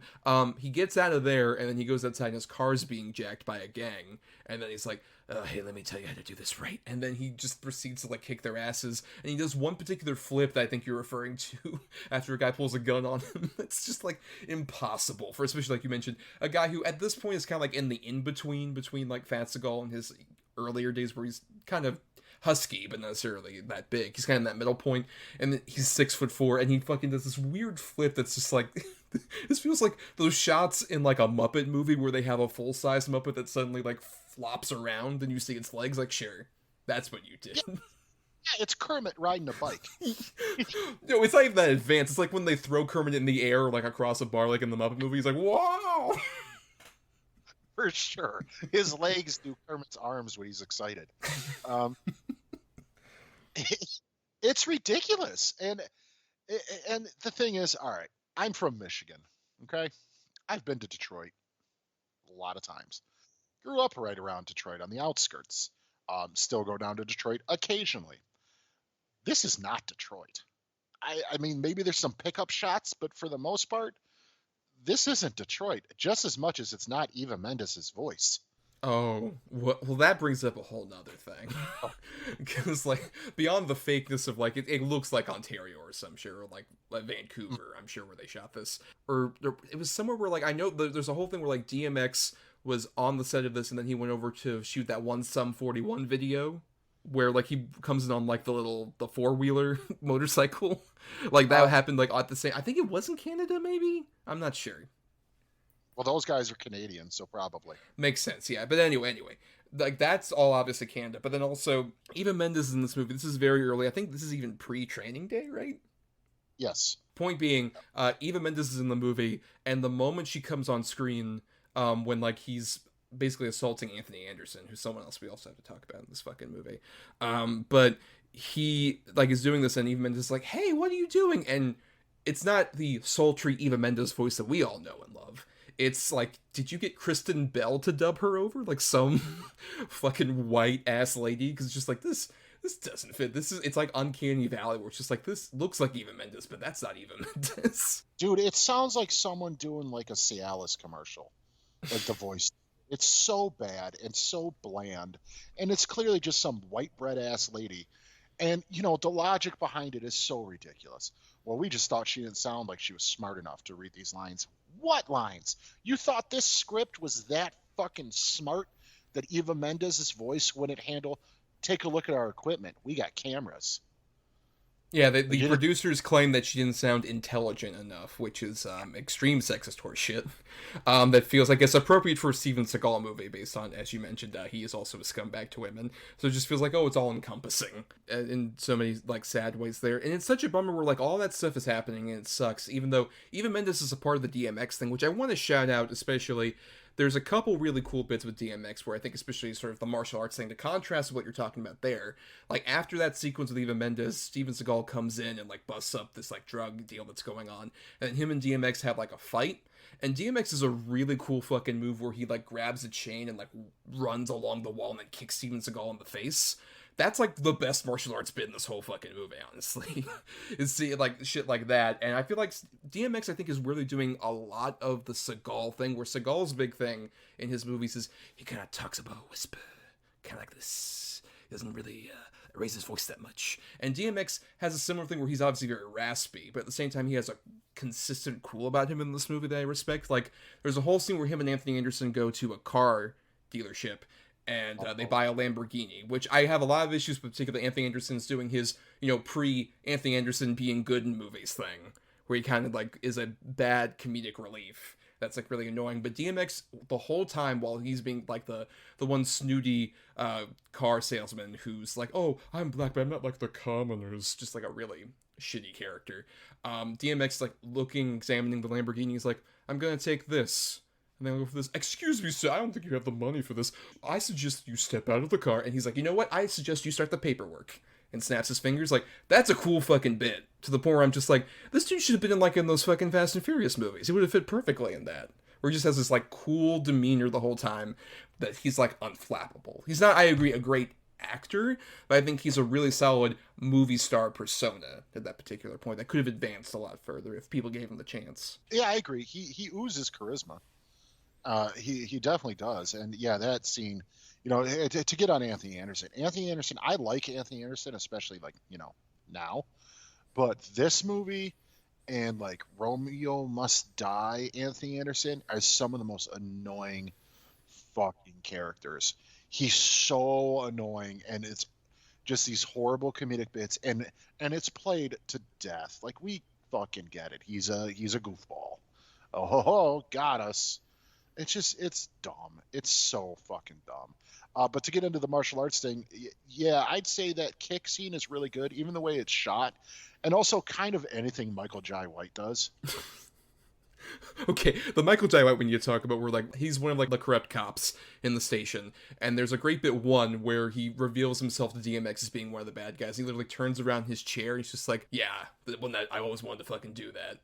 B: He gets out of there, and then he goes outside, and his car's being jacked by a gang. And then he's like, hey, let me tell you how to do this right. And then he just proceeds to, like, kick their asses. And he does one particular flip that I think you're referring to after a guy pulls a gun on him. It's just, like, impossible for, especially, like you mentioned, a guy who, at this point, is kind of, like, in the in-between between, like, Fat Seagal and his earlier days where he's kind of husky, but not necessarily that big. He's kind of in that middle point, and he's 6'4", and he fucking does this weird flip that's just, like... This feels like those shots in like a Muppet movie where they have a full-size Muppet that suddenly like flops around and you see its legs. Like, sure, that's what you did.
C: Yeah, it's Kermit riding a bike.
B: No, it's not even that advanced. It's like when they throw Kermit in the air like across a bar like in the Muppet movie. He's like, wow!
C: For sure. His legs do Kermit's arms when he's excited. It's ridiculous. And the thing is, all right, I'm from Michigan, okay? I've been to Detroit a lot of times. Grew up right around Detroit on the outskirts. Still go down to Detroit occasionally. This is not Detroit. I mean, maybe there's some pickup shots, but for the most part, this isn't Detroit, just as much as it's not Eva Mendes' voice.
B: Oh, well, that brings up a whole nother thing. Because, like, beyond the fakeness of, like, it looks like Ontario or some shit, or, like Vancouver, I'm sure, where they shot this. Or it was somewhere where, like, I know there's a whole thing where, like, DMX was on the set of this, and then he went over to shoot that one Sum 41 video, where, like, he comes in on, like, the four-wheeler motorcycle. Like, that happened, like, at the same... I think it was in Canada, maybe? I'm not sure.
C: Well, those guys are Canadian, so probably.
B: Makes sense, yeah. But anyway. Like, that's all obviously Canada. But then also, Eva Mendes is in this movie. This is very early. I think this is even pre-Training Day, right?
C: Yes.
B: Point being, Eva Mendes is in the movie, and the moment she comes on screen, when, like, he's basically assaulting Anthony Anderson, who's someone else we also have to talk about in this fucking movie. But he, like, is doing this, and Eva Mendes is like, hey, what are you doing? And it's not the sultry Eva Mendes voice that we all know and love. It's like, did you get Kristen Bell to dub her over? Like some fucking white-ass lady? Because it's just like, this doesn't fit. It's like Uncanny Valley, where it's just like, this looks like Eva Mendes, but that's not Eva Mendes.
C: Dude, it sounds like someone doing like a Cialis commercial. Like the voice. It's so bad and so bland. And it's clearly just some white bread-ass lady. And, you know, the logic behind it is so ridiculous. Well, we just thought she didn't sound like she was smart enough to read these lines. What lines? You thought this script was that fucking smart that Eva Mendes' voice wouldn't handle? Take a look at our equipment. We got cameras.
B: Yeah, the producers claim that she didn't sound intelligent enough, which is extreme sexist horseshit. That feels like it's appropriate for a Steven Seagal movie based on, as you mentioned, he is also a scumbag to women. So it just feels like, oh, it's all encompassing in so many, like, sad ways there. And it's such a bummer where, like, all that stuff is happening and it sucks, even though Eva Mendes is a part of the DMX thing, which I want to shout out especially. There's a couple really cool bits with DMX where I think especially sort of the martial arts thing, to contrast with what you're talking about there. Like, after that sequence with Eva Mendes, Steven Seagal comes in and, like, busts up this, like, drug deal that's going on. And him and DMX have, like, a fight. And DMX is a really cool fucking move where he, like, grabs a chain and, like, runs along the wall and then kicks Steven Seagal in the face. That's, like, the best martial arts bit in this whole fucking movie, honestly. Is see, like, shit like that. And I feel like DMX, I think, is really doing a lot of the Seagal thing, where Seagal's big thing in his movies is he kind of talks about a whisper, kind of like this. He doesn't really raise his voice that much. And DMX has a similar thing where he's obviously very raspy, but at the same time, he has a consistent cool about him in this movie that I respect. Like, there's a whole scene where him and Anthony Anderson go to a car dealership, and they buy a Lamborghini, which I have a lot of issues with, particularly Anthony Anderson's doing his, you know, pre-Anthony Anderson being good in movies thing, where he kind of, like, is a bad comedic relief. that's like really annoying. But DMX, the whole time while he's being like the one snooty car salesman who's like, oh, I'm black, but I'm not like the commoners, just like a really shitty character. DMX like examining the Lamborghini, he's like, I'm gonna take this. And then I'll go for this. Excuse me, sir, I don't think you have the money for this. I suggest you step out of the car. And he's like, you know what? I suggest you start the paperwork. And snaps his fingers. Like, that's a cool fucking bit. To the point where I'm just like, this dude should have been in those fucking Fast and Furious movies. He would have fit perfectly in that. Where he just has this like cool demeanor the whole time that he's like unflappable. He's not, I agree, a great actor, but I think he's a really solid movie star persona at that particular point that could have advanced a lot further if people gave him the chance.
C: Yeah, I agree. He oozes charisma. He definitely does. And yeah, that scene, to get on Anthony Anderson, I like Anthony Anderson, especially like, now, but this movie and like Romeo Must Die, Anthony Anderson are some of the most annoying fucking characters. He's so annoying, and it's just these horrible comedic bits, and it's played to death. Like, we fucking get it. He's a goofball. Oh, got us. It's dumb. It's so fucking dumb. But to get into the martial arts thing, yeah, I'd say that kick scene is really good, even the way it's shot, and also kind of anything Michael Jai White does.
B: Okay, the Michael Jai White when you talk about where like he's one of like the corrupt cops in the station, and there's a great bit one where he reveals himself to DMX as being one of the bad guys. He literally turns around his chair and he's just like, yeah, the one that I always wanted to fucking do that.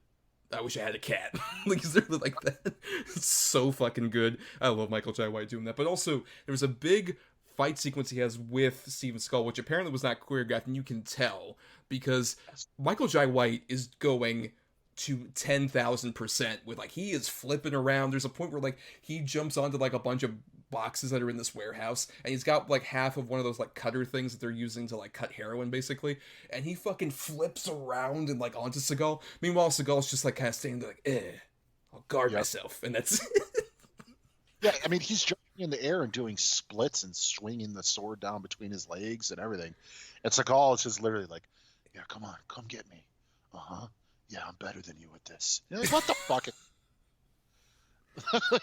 B: I wish I had a cat. Like, he's literally like that. It's so fucking good. I love Michael Jai White doing that. But also, there was a big fight sequence he has with Steven Seagal, which apparently was not choreographed, and you can tell, because Michael Jai White is going to 10,000% with, like, he is flipping around. There's a point where, like, he jumps onto, like, a bunch of boxes that are in this warehouse, and he's got, like, half of one of those, like, cutter things that they're using to, like, cut heroin, basically, and he fucking flips around and, like, onto Seagal. Meanwhile, Seagal's just, like, kind of standing there, like, I'll guard myself, and that's
C: Yeah, I mean, he's jumping in the air and doing splits and swinging the sword down between his legs and everything. And Seagal is just literally like, yeah, come on, come get me. Uh-huh. Yeah, I'm better than you at this. You're like, what the fuck?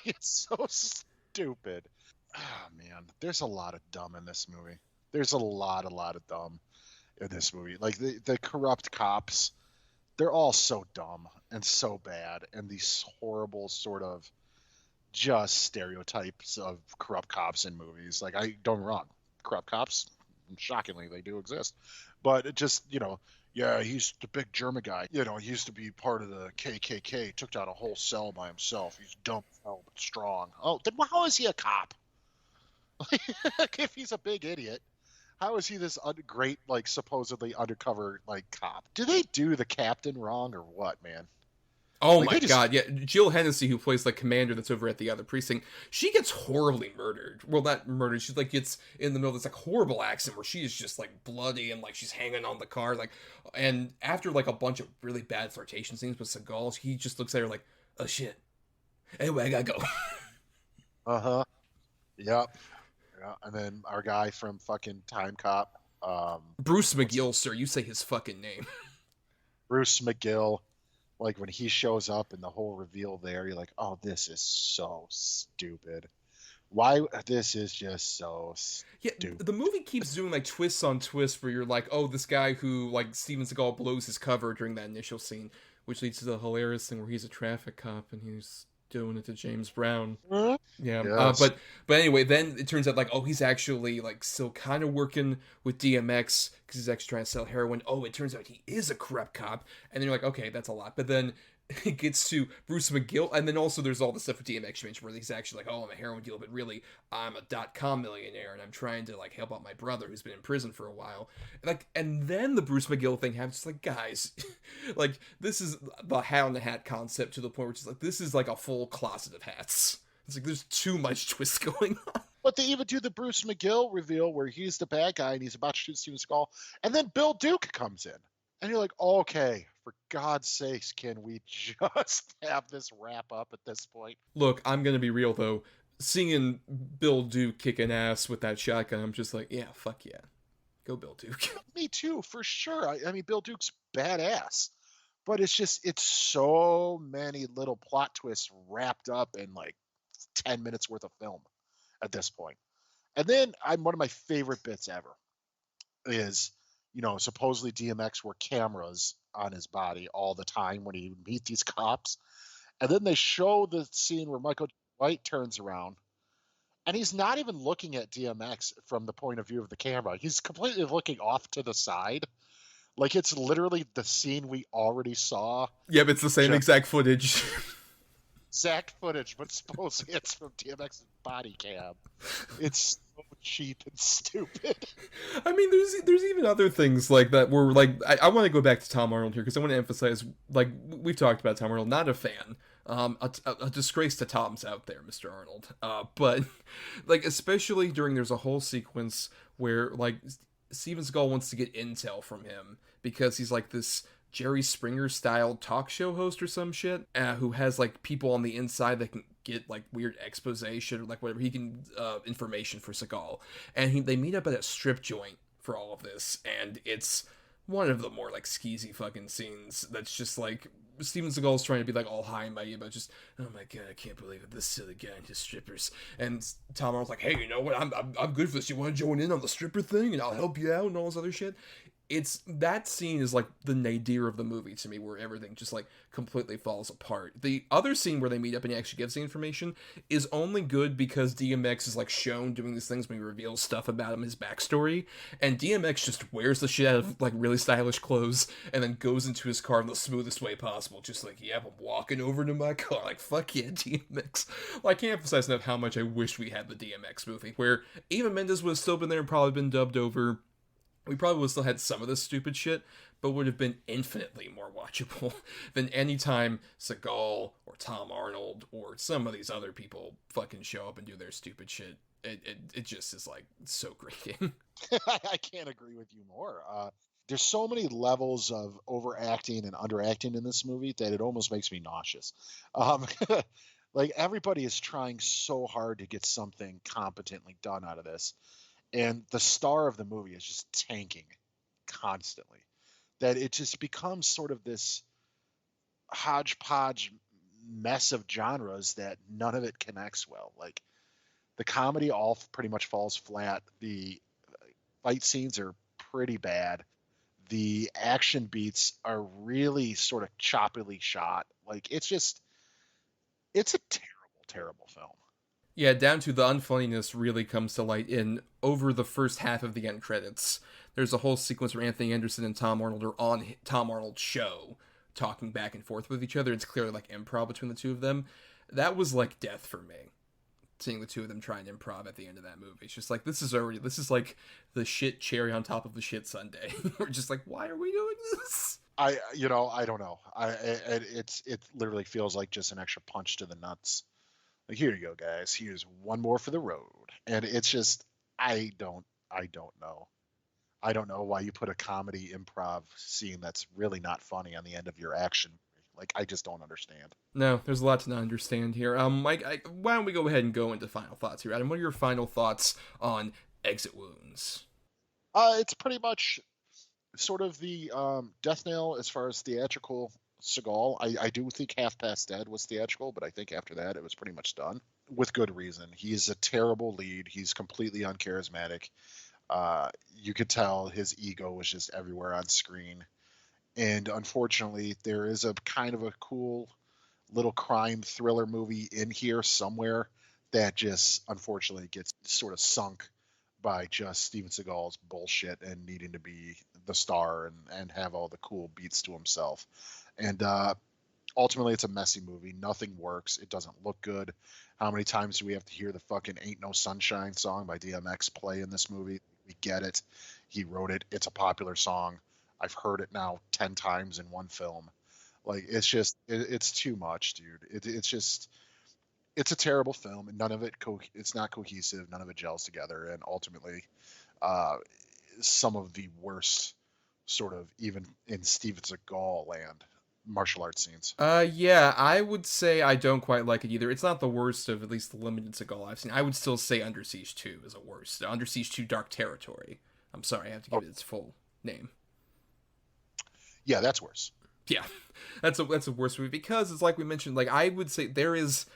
C: It's so stupid. Oh, man. There's a lot of dumb in this movie. There's a lot of dumb in this movie. Like, the corrupt cops, they're all so dumb and so bad. And these horrible sort of just stereotypes of corrupt cops in movies. Like, I don't get me wrong. Corrupt cops, shockingly, they do exist. But it just, yeah, he's the big German guy. He used to be part of the KKK, took down a whole cell by himself. He's dumb, but strong. Oh, then how is he a cop? If he's a big idiot, how is he this great, like, supposedly undercover, like, cop? Do they do the captain wrong or what, man?
B: Oh my god, yeah. Jill Hennessy, who plays the commander that's over at the other precinct, she gets horribly murdered. Well, not murdered, she, like, gets in the middle of this, like, horrible accident where she is just, like, bloody and, like, she's hanging on the car, like, and after, like, a bunch of really bad flirtation scenes with Seagal, he just looks at her like, oh shit. Anyway, I gotta go.
C: Uh-huh. Yep. Yeah, and then our guy from fucking Time Cop.
B: Bruce McGill, sir, you say his fucking name.
C: Bruce McGill. Like, when he shows up and the whole reveal there, you're like, oh, this is so stupid. Why? This is just so stupid.
B: Yeah, the movie keeps doing, like, twists on twists where you're like, oh, this guy who, like, Steven Seagal blows his cover during that initial scene, which leads to the hilarious thing where he's a traffic cop and he's doing it to James Brown. Yeah.
C: Yes.
B: But anyway, then it turns out, like, oh, he's actually, like, still kind of working with DMX because he's actually trying to sell heroin. Oh, it turns out he is a corrupt cop. And then you're like, okay, that's a lot. But then it gets to Bruce McGill, and then also there's all the stuff with DMX mentioned where he's actually like, oh, I'm a heroin dealer, but really I'm a .com millionaire, and I'm trying to, like, help out my brother who's been in prison for a while. And then the Bruce McGill thing happens. It's like, guys, like, this is the hat on the hat concept to the point where it's like, this is like a full closet of hats. It's like, there's too much twist going on.
C: But they even do the Bruce McGill reveal where he's the bad guy and he's about to shoot Steven Seagal, and then Bill Duke comes in. And you're like, okay, for God's sakes, can we just have this wrap up at this point?
B: Look, I'm going to be real, though. Seeing Bill Duke kicking ass with that shotgun, I'm just like, yeah, fuck yeah. Go Bill Duke.
C: Me too, for sure. I mean, Bill Duke's badass. But it's so many little plot twists wrapped up in like 10 minutes worth of film at this point. And then one of my favorite bits ever is, supposedly DMX wore cameras on his body all the time when he would meet these cops. And then they show the scene where Michael White turns around and he's not even looking at DMX from the point of view of the camera. He's completely looking off to the side. Like, it's literally the scene we already saw.
B: Yep, it's the same exact footage.
C: Exact footage, but supposedly it's from DMX's body cam. It's so cheap and stupid.
B: I mean, there's even other things like that where, like, I want to go back to Tom Arnold here because I want to emphasize, like, we've talked about Tom Arnold, not a fan. A disgrace to Toms out there, Mr. Arnold. But, like, especially there's a whole sequence where, like, Steven Seagal wants to get intel from him because he's like this Jerry Springer style talk show host or some shit, who has like people on the inside that can get like weird exposition or like whatever he can information for Seagal, and they meet up at a strip joint for all of this, and it's one of the more like skeezy fucking scenes that's just like Steven Seagal's trying to be like all high and mighty about just, oh my god, I can't believe it, this silly guy and his strippers. And Tom Arnold's like, hey, you know what, I'm good for this. You want to join in on the stripper thing, and I'll help you out and all this other shit. That scene is like the nadir of the movie to me, where everything just like completely falls apart. The other scene where they meet up and he actually gives the information is only good because DMX is like shown doing these things when he reveals stuff about him, his backstory, and DMX just wears the shit out of like really stylish clothes and then goes into his car in the smoothest way possible, just like, yeah, I'm walking over to my car, like, fuck yeah, DMX. Well, I can't emphasize enough how much I wish we had the DMX movie, where Eva Mendes would have still been there and probably been dubbed over. We probably would have still had some of this stupid shit, but would have been infinitely more watchable than any time Seagal or Tom Arnold or some of these other people fucking show up and do their stupid shit. It just is like so grating.
C: I can't agree with you more. There's so many levels of overacting and underacting in this movie that it almost makes me nauseous. Like, everybody is trying so hard to get something competently done out of this. And the star of the movie is just tanking constantly, that it just becomes sort of this hodgepodge mess of genres that none of it connects well. Like, the comedy all pretty much falls flat. The fight scenes are pretty bad. The action beats are really sort of choppily shot. Like, it's a terrible, terrible film.
B: Yeah, down to the unfunniness really comes to light in over the first half of the end credits. There's a whole sequence where Anthony Anderson and Tom Arnold are on Tom Arnold's show, talking back and forth with each other. It's clearly like improv between the two of them. That was like death for me, seeing the two of them trying to improv at the end of that movie. It's just like, this is like the shit cherry on top of the shit sundae. We're just like, why are we doing this?
C: I don't know. It literally feels like just an extra punch to the nuts. Like, here you go, guys. Here's one more for the road. And it's just, I don't know. I don't know why you put a comedy improv scene that's really not funny on the end of your action. Like, I just don't understand.
B: No, there's a lot to not understand here. Mike, why don't we go ahead and go into final thoughts here, Adam? What are your final thoughts on Exit Wounds?
C: It's pretty much sort of the death nail as far as theatrical Seagal. I do think Half Past Dead was theatrical, but I think after that it was pretty much done. With good reason. He's a terrible lead. He's completely uncharismatic. You could tell his ego was just everywhere on screen. And unfortunately, there is a kind of a cool little crime thriller movie in here somewhere that just unfortunately gets sort of sunk by just Steven Seagal's bullshit and needing to be the star and have all the cool beats to himself. And ultimately, it's a messy movie. Nothing works. It doesn't look good. How many times do we have to hear the fucking Ain't No Sunshine song by DMX play in this movie? We get it. He wrote it. It's a popular song. I've heard it now 10 times in one film. Like, it's just, it's too much, dude. It's a terrible film, and none of it, it's not cohesive. None of it gels together. And ultimately, some of the worst sort of, even in Steven Seagal land, martial arts scenes.
B: Yeah, I would say I don't quite like it either. It's not the worst of at least the limited Seagal I've seen. I would still say Under Siege 2 is a worst. Under Siege 2 Dark Territory. I'm sorry, I have to give it its full name.
C: Yeah, that's worse.
B: Yeah, that's a worse movie because it's like we mentioned. Like I would say there is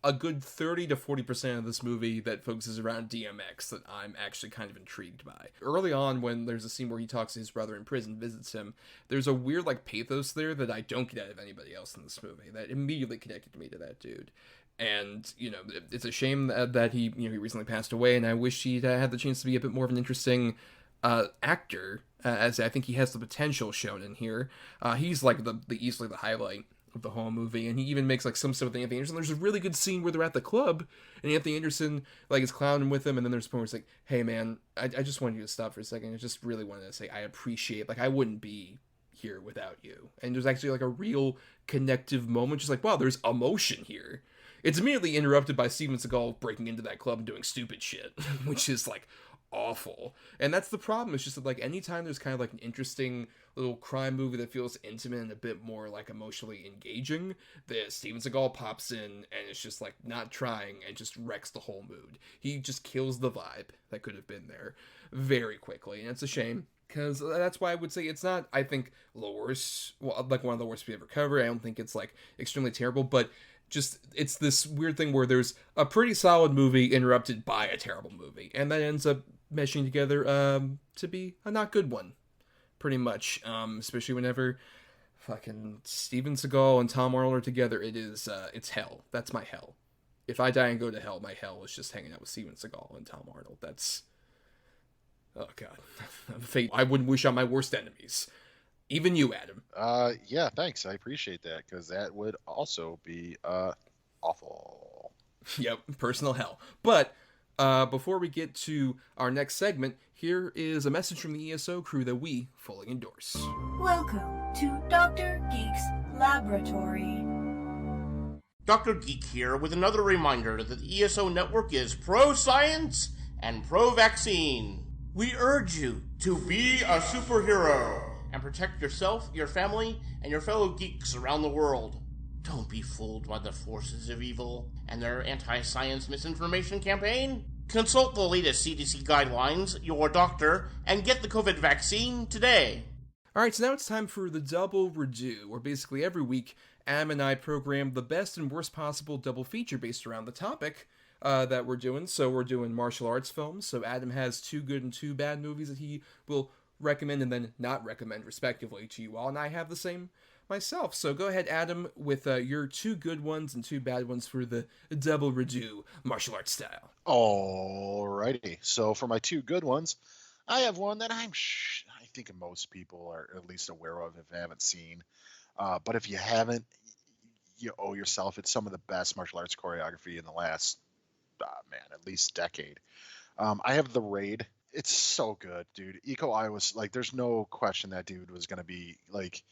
B: a good 30 to 40% of this movie that focuses around DMX that I'm actually kind of intrigued by. Early on, when there's a scene where he talks to his brother in prison, visits him, there's a weird like pathos there that I don't get out of anybody else in this movie that immediately connected me to that dude. And, you know, it's a shame that he recently passed away, and I wish he'd had the chance to be a bit more of an interesting actor, as I think he has the potential shown in here. He's like the easily the highlight of the whole movie, and he even makes like some stuff with Anthony Anderson. There's a really good scene where they're at the club, and Anthony Anderson like is clowning with him, and then there's a point where it's like, hey man, I just wanted you to stop for a second. I just really wanted to say I appreciate, like I wouldn't be here without you. And there's actually like a real connective moment, just like, wow, there's emotion here. It's immediately interrupted by Steven Seagal breaking into that club and doing stupid shit, which is like awful. And that's the problem. It's just that like anytime there's kind of like an interesting little crime movie that feels intimate and a bit more like emotionally engaging, the Steven Seagal pops in and it's just like not trying and just wrecks the whole mood. He just kills the vibe that could have been there very quickly, and it's a shame because that's why I would say it's not, I think, the worst, well, like one of the worst we ever covered. I don't think it's like extremely terrible, but just it's this weird thing where there's a pretty solid movie interrupted by a terrible movie, and that ends up meshing together to be a not good one, pretty much. Especially whenever fucking Steven Seagal and Tom Arnold are together, it's hell. That's my hell. If I die and go to hell, my hell is just hanging out with Steven Seagal and Tom Arnold. That's, oh god, a fate I wouldn't wish on my worst enemies. Even you, Adam.
C: Yeah, thanks. I appreciate that, because that would also be awful.
B: Yep, personal hell. But before we get to our next segment, here is a message from the ESO crew that we fully endorse.
L: Welcome to Dr. Geek's Laboratory.
M: Dr. Geek here with another reminder that the ESO network is pro-science and pro-vaccine. We urge you to be a superhero and protect yourself, your family, and your fellow geeks around the world. Don't be fooled by the forces of evil and their anti-science misinformation campaign. Consult the latest CDC guidelines, your doctor, and get the COVID vaccine today.
B: Alright, so now it's time for the Double Redo, where basically every week, Adam and I program the best and worst possible double feature based around the topic that we're doing. So we're doing martial arts films, so Adam has 2 good and 2 bad movies that he will recommend and then not recommend respectively to you all, and I have the same myself. So go ahead, Adam, with your 2 good ones and 2 bad ones for the Double Redo martial arts style.
C: Alrighty, so for my 2 good ones, I have one that I think most people are at least aware of if they haven't seen, but if you haven't, you owe yourself. It's some of the best martial arts choreography in the last at least decade. I have The Raid. It's so good, dude. Iko I was like, there's no question that dude was going to be like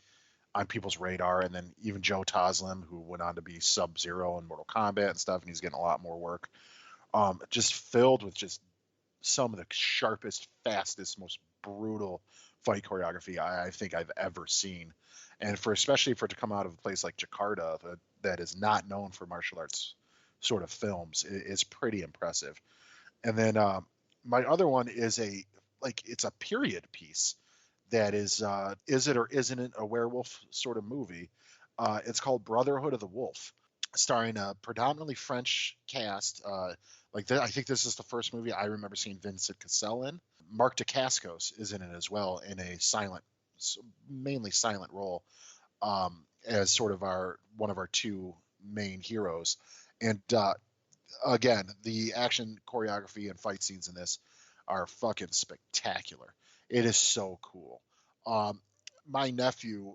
C: on people's radar. And then even Joe Taslim, who went on to be Sub-Zero in Mortal Kombat and stuff, and he's getting a lot more work. Just filled with just some of the sharpest, fastest, most brutal fight choreography I think I've ever seen. And especially for it to come out of a place like Jakarta that is not known for martial arts sort of films, is pretty impressive. And then my other one is it's a period piece that is it or isn't it a werewolf sort of movie. It's called Brotherhood of the Wolf, starring a predominantly French cast. I think this is the first movie I remember seeing Vincent Cassel in. Mark Dacascos is in it as well, in a mainly silent role, as sort of one of our 2 main heroes. And again, the action choreography and fight scenes in this are fucking spectacular. It is so cool. My nephew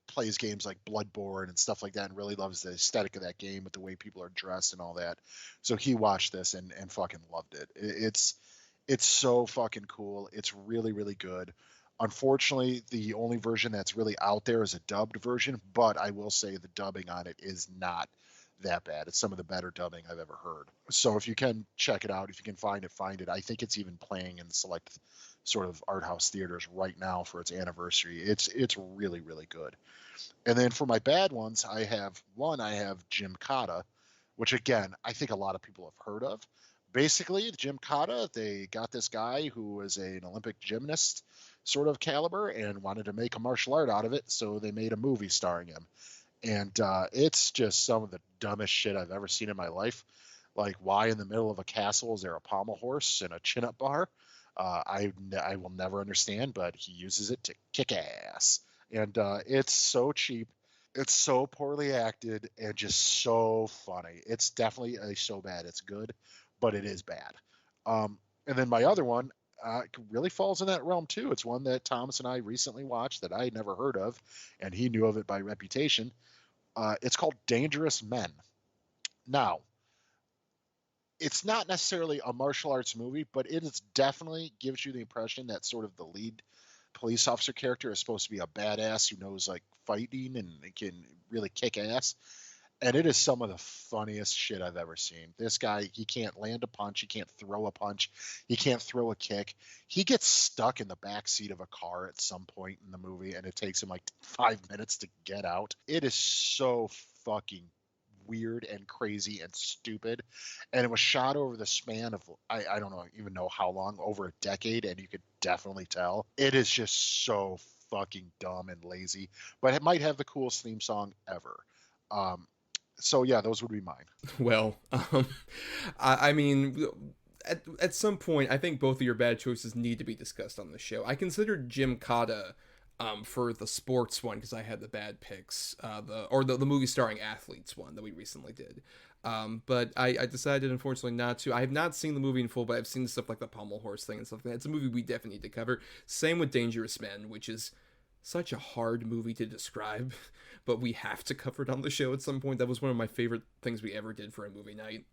C: plays games like Bloodborne and stuff like that and really loves the aesthetic of that game with the way people are dressed and all that. So he watched this and fucking loved it. It's so fucking cool. It's really, really good. Unfortunately, the only version that's really out there is a dubbed version, but I will say the dubbing on it is not that bad. It's some of the better dubbing I've ever heard. So if you can check it out, if you can find it. I think it's even playing in select sort of art house theaters right now for its anniversary. It's really, really good. And then for my bad ones, I have Jim Cotta, which again, I think a lot of people have heard of. Basically, Jim Cotta, they got this guy who was an Olympic gymnast sort of caliber and wanted to make a martial art out of it, so they made a movie starring him. And it's just some of the dumbest shit I've ever seen in my life. Like, why in the middle of a castle is there a pommel horse and a chin-up bar? I will never understand, but he uses it to kick ass. And it's so cheap. It's so poorly acted and just so funny. It's definitely so bad it's good, but it is bad. And then my other one really falls in that realm too. It's one that Thomas and I recently watched that I had never heard of, and he knew of it by reputation. It's called Dangerous Men. Now, it's not necessarily a martial arts movie, but it is definitely gives you the impression that sort of the lead police officer character is supposed to be a badass who knows like fighting and can really kick ass. And it is some of the funniest shit I've ever seen. This guy, he can't land a punch. He can't throw a punch. He can't throw a kick. He gets stuck in the back seat of a car at some point in the movie, and it takes him like 5 minutes to get out. It is so fucking weird and crazy and stupid. And it was shot over the span of, I don't even know how long, over a decade, and you could definitely tell. It is just so fucking dumb and lazy, but it might have the coolest theme song ever. So yeah, those would be mine.
B: Well, I mean, at some point, I think both of your bad choices need to be discussed on the show. I considered Jim Cotta for the sports one because I had the bad picks, the movie starring athletes one that we recently did. But I decided, unfortunately, not to. I have not seen the movie in full, but I've seen stuff like the pommel horse thing and stuff like that. It's a movie we definitely need to cover. Same with Dangerous Men, which is such a hard movie to describe, but we have to cover it on the show at some point. That was one of my favorite things we ever did for a movie night,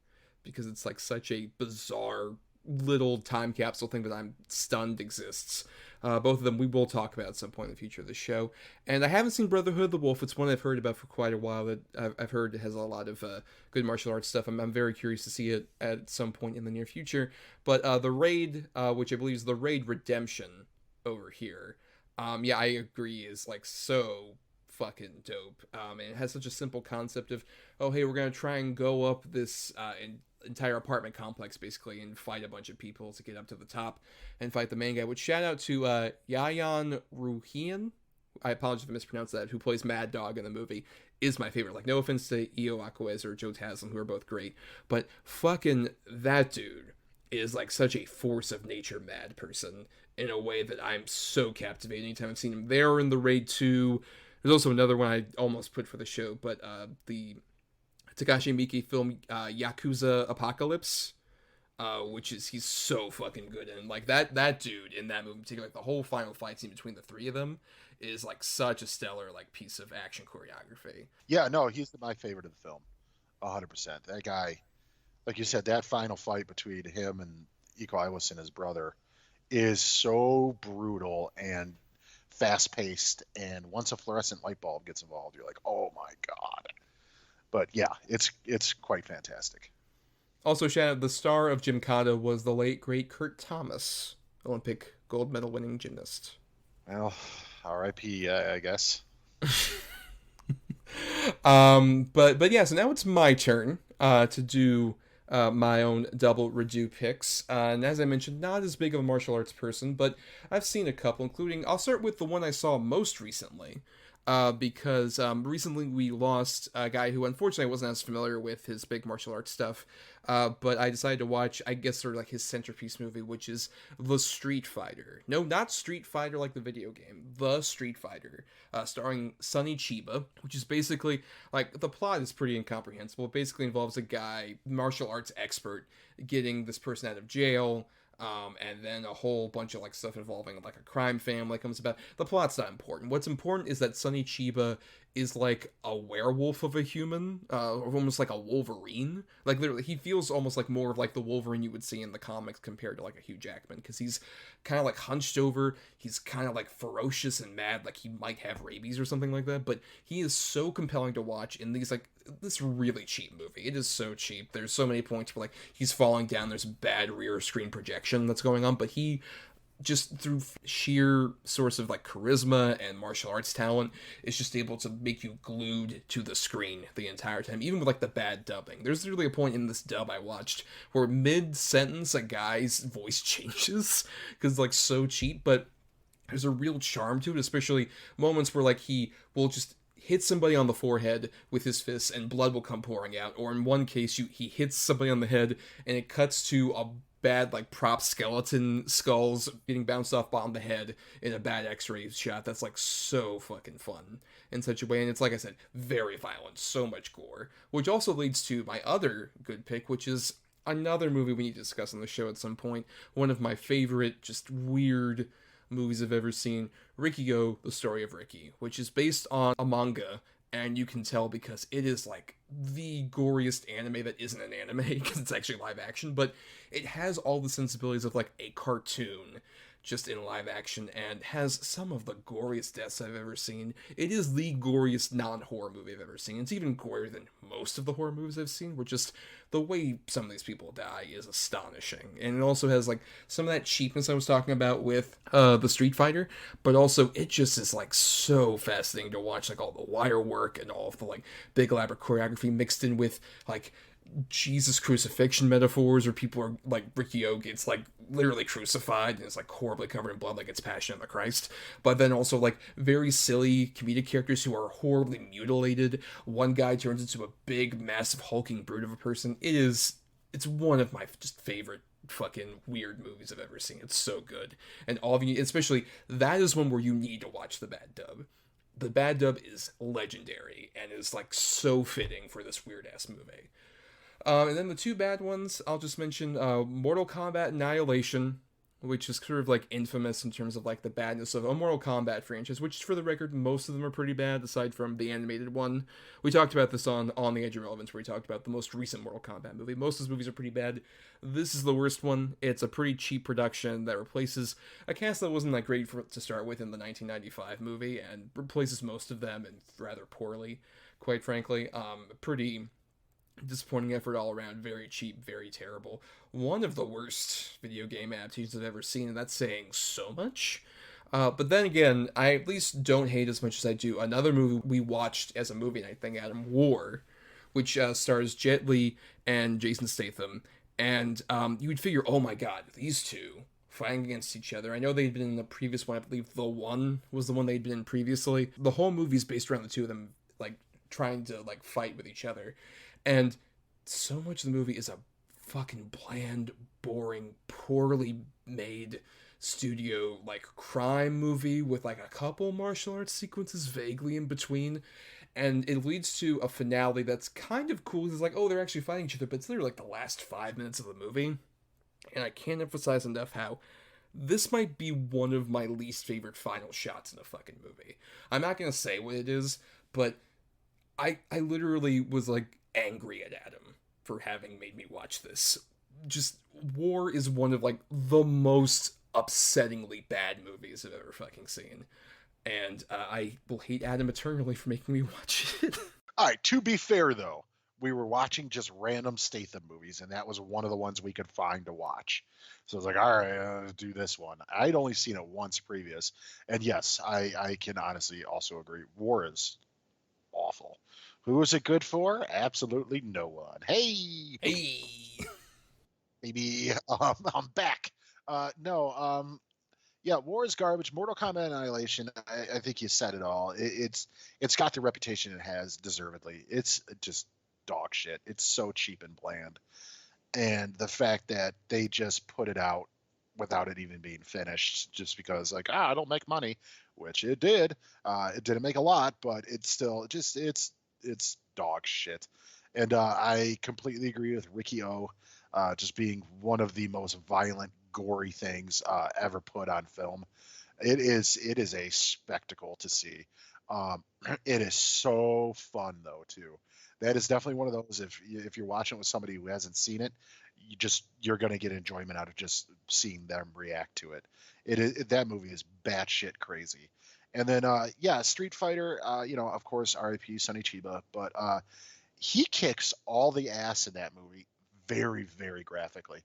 B: because it's like such a bizarre little time capsule thing that I'm stunned exists. Both of them we will talk about at some point in the future of the show. And I haven't seen Brotherhood the Wolf. It's one I've heard about for quite a while that I've heard it has a lot of good martial arts stuff. I'm very curious to see it at some point in the near future. But The Raid, which I believe is The Raid Redemption over here, yeah, I agree, is like so fucking dope. And it has such a simple concept of, oh, hey, we're going to try and go up this entire apartment complex, basically, and fight a bunch of people to get up to the top and fight the main guy. Which, shout out to Yayan Ruhian, I apologize if I mispronounced that, who plays Mad Dog in the movie, is my favorite. Like, no offense to Io Aquez or Joe Taslim, who are both great, but fucking that dude is like such a force of nature mad person in a way that I'm so captivated anytime I've seen him. There in The Raid 2. There's also another one I almost put for the show, but the Takashi Miike film Yakuza Apocalypse, which is, he's so fucking good in. Like, that dude in that movie, particularly, like the whole final fight scene between the three of them is like such a stellar like piece of action choreography.
C: Yeah, no, he's my favorite of the film, 100%. That guy, like you said, that final fight between him and Iko Uwais and his brother is so brutal and fast-paced, and once a fluorescent light bulb gets involved, you're like, oh my god. But yeah, it's quite fantastic.
B: Also, shout out, the star of Jim Cotta was the late great Kurt Thomas, Olympic gold medal winning gymnast.
C: Well, R.I.P. I guess.
B: But yeah, so now it's my turn to do my own double redo picks. And as I mentioned, not as big of a martial arts person, but I've seen a couple, including, I'll start with the one I saw most recently. Because recently we lost a guy who unfortunately I wasn't as familiar with his big martial arts stuff, but I decided to watch, I guess, sort of like his centerpiece movie, which is The Street Fighter. No, not Street Fighter like the video game. The Street Fighter, starring Sonny Chiba, which is basically, like, the plot is pretty incomprehensible. It basically involves a guy, martial arts expert, getting this person out of jail, and then a whole bunch of like stuff involving like a crime family comes about. The plot's not important. What's important is that Sonny Chiba is like a werewolf of a human, almost like a Wolverine. Like, literally, he feels almost like more of like the Wolverine you would see in the comics compared to like a Hugh Jackman, because he's kind of like hunched over, he's kind of like ferocious and mad, like he might have rabies or something like that, but he is so compelling to watch in these, like, this really cheap movie. It is so cheap. There's so many points where like he's falling down, there's bad rear screen projection that's going on, but he just through sheer source of like charisma and martial arts talent is just able to make you glued to the screen the entire time, even with like the bad dubbing. There's literally a point in this dub I watched where mid-sentence a guy's voice changes because it's like so cheap, but there's a real charm to it, especially moments where like he will just hit somebody on the forehead with his fists and blood will come pouring out, or in one case he hits somebody on the head and it cuts to a bad like prop skeleton skulls getting bounced off on the head in a bad x-ray shot. That's like so fucking fun in such a way, and it's like I said, very violent, so much gore, which also leads to my other good pick, which is another movie we need to discuss on the show at some point. One of my favorite just weird movies I've ever seen, Riccigo, The Story of Ricky, which is based on a manga, and you can tell because it is like the goriest anime that isn't an anime, because it's actually live action, but it has all the sensibilities of like a cartoon just in live action, and has some of the goriest deaths I've ever seen. It is the goriest non-horror movie I've ever seen. It's even gorier than most of the horror movies I've seen, where just the way some of these people die is astonishing. And it also has like some of that cheapness I was talking about with the Street Fighter, but also it just is like so fascinating to watch, like all the wire work and all of the like big elaborate choreography mixed in with like Jesus crucifixion metaphors, where people are like, Riccigo gets like literally crucified and is like horribly covered in blood like it's Passion of the Christ, but then also like very silly comedic characters who are horribly mutilated. One guy turns into a big massive hulking brute of a person. It's one of my just favorite fucking weird movies I've ever seen. It's so good, and all of you, especially that is one where you need to watch the bad dub. The bad dub is legendary and is like so fitting for this weird ass movie. And then the two bad ones, I'll just mention Mortal Kombat Annihilation, which is sort of like infamous in terms of like the badness of a Mortal Kombat franchise, which for the record, most of them are pretty bad, aside from the animated one. We talked about this on The Edge of Relevance, where we talked about the most recent Mortal Kombat movie. Most of those movies are pretty bad. This is the worst one. It's a pretty cheap production that replaces a cast that wasn't that great to start with in the 1995 movie, and replaces most of them, and rather poorly, quite frankly. Pretty disappointing effort all around, very cheap, very terrible. One of the worst video game adaptations I've ever seen, and that's saying so much. But then again, I at least don't hate as much as I do another movie we watched as a movie night thing, Adam, War, which stars Jet Li and Jason Statham. And you would figure, oh my god, these two fighting against each other. I know they'd been in the previous one. I believe The One was the one they'd been in previously. The whole movie's based around the two of them like trying to like fight with each other. And so much of the movie is a fucking bland, boring, poorly made studio like crime movie with like a couple martial arts sequences vaguely in between, and it leads to a finale that's kind of cool. It's like, oh, they're actually fighting each other, but it's literally like the last 5 minutes of the movie. And I can't emphasize enough how this might be one of my least favorite final shots in a fucking movie. I'm not gonna say what it is, but I literally was like angry at Adam for having made me watch this. Just, War is one of like the most upsettingly bad movies I've ever fucking seen, and I will hate Adam eternally for making me watch it.
C: All right, to be fair though, we were watching just random Statham movies, and that was one of the ones we could find to watch. So I was like, all right, do this one. I'd only seen it once previous, and yes, I can honestly also agree. War is awful. Who is it good for? Absolutely no one. Hey, baby, I'm back. Yeah, War is garbage. Mortal Kombat Annihilation, I think you said it all. It's got the reputation it has, deservedly. It's just dog shit. It's so cheap and bland. And the fact that they just put it out without it even being finished, just because like, it'll make money, which it did. It didn't make a lot, but it's still just, it's dog shit. And I completely agree with Riccigo, just being one of the most violent, gory things ever put on film. It is a spectacle to see. It is so fun though too. That is definitely one of those, if you're watching with somebody who hasn't seen it, you're going to get enjoyment out of just seeing them react to it. That movie is batshit crazy. And then Street Fighter, of course, R.I.P. Sonny Chiba, but he kicks all the ass in that movie very, very graphically.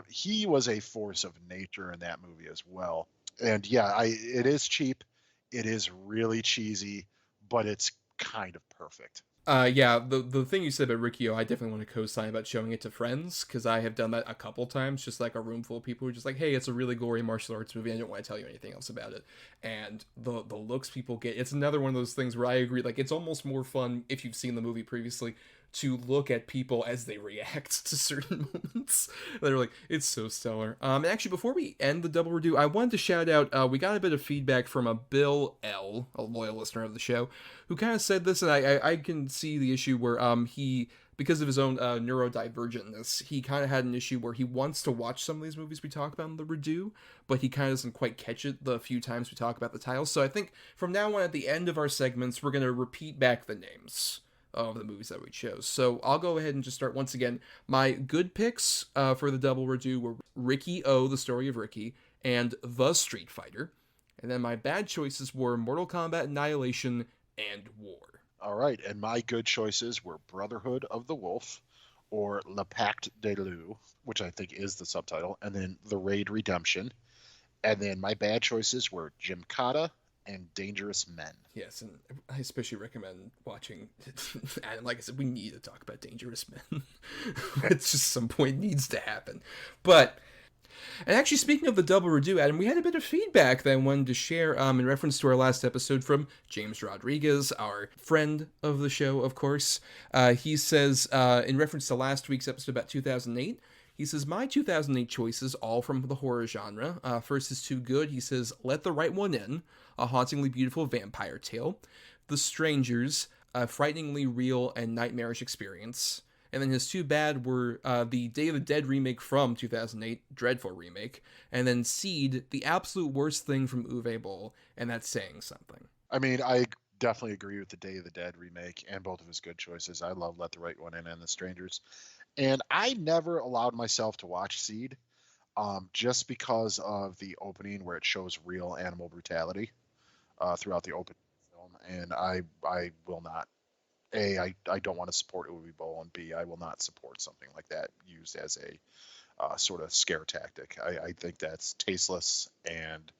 C: He was a force of nature in that movie as well. And it is cheap. It is really cheesy, but it's kind of perfect.
B: Yeah, the thing you said about Riccigo, I definitely want to co-sign about showing it to friends, because I have done that a couple times, just like a room full of people who are just like, hey, it's a really gory martial arts movie, I don't want to tell you anything else about it. And the looks people get, it's another one of those things where I agree, like, it's almost more fun, if you've seen the movie previously, to look at people as they react to certain moments. They're like, it's so stellar. And actually, before we end the double redo, I wanted to shout out, we got a bit of feedback from a Bill L., a loyal listener of the show, who kind of said this, and I can see the issue where he, because of his own neurodivergentness, he kind of had an issue where he wants to watch some of these movies we talk about in the redo, but he kind of doesn't quite catch it the few times we talk about the titles. So I think from now on, at the end of our segments, we're going to repeat back the names of the movies that we chose. So I'll go ahead and just start once again. My good picks for the double redo were Riccigo, The Story of Ricky, and The Street Fighter. And then my bad choices were Mortal Kombat, Annihilation, and War.
C: All right, and my good choices were Brotherhood of the Wolf, or Le Pacte de Loup, which I think is the subtitle, and then The Raid Redemption. And then my bad choices were Jim Cotta and Dangerous Men.
B: Yes, and I especially recommend watching, and like I said, we need to talk about Dangerous Men. It's just some point needs to happen. But, and actually speaking of the double redo, Adam, we had a bit of feedback that I wanted to share in reference to our last episode from James Rodriguez, our friend of the show, of course. He says, in reference to last week's episode about 2008, he says, my 2008 choices, all from the horror genre. First is Too Good. He says, Let the Right One In, a hauntingly beautiful vampire tale. The Strangers, a frighteningly real and nightmarish experience. And then his two bad were the Day of the Dead remake from 2008, dreadful remake. And then Seed, the absolute worst thing from Uwe Boll, and that's saying something.
C: I mean, I definitely agree with the Day of the Dead remake and both of his good choices. I love Let the Right One In and The Strangers. And I never allowed myself to watch Seed just because of the opening where it shows real animal brutality throughout the opening film. And I will not. A, I don't want to support Uwe Boll, and B, I will not support something like that used as a sort of scare tactic. I think that's tasteless and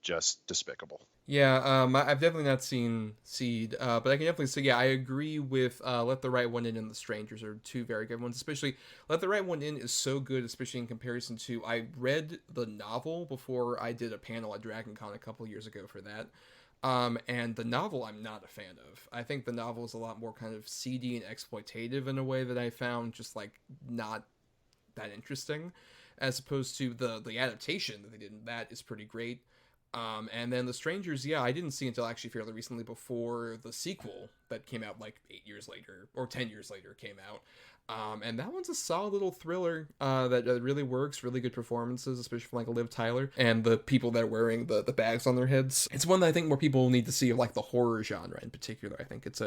C: just despicable.
B: Yeah, I've definitely not seen Seed, but I can definitely say, yeah, I agree with Let the Right One In and The Strangers are two very good ones, especially Let the Right One In is so good, especially in comparison to, I read the novel before I did a panel at DragonCon a couple years ago for that, and the novel I'm not a fan of. I think the novel is a lot more kind of seedy and exploitative in a way that I found just, like, not that interesting, as opposed to the adaptation that they did, that is pretty great. And then The Strangers, yeah, I didn't see until actually fairly recently before the sequel that came out like 8 years later, or 10 years later came out. And that one's a solid little thriller that really works, really good performances, especially from like Liv Tyler and the people that are wearing the bags on their heads. It's one that I think more people need to see of like the horror genre in particular. I think it's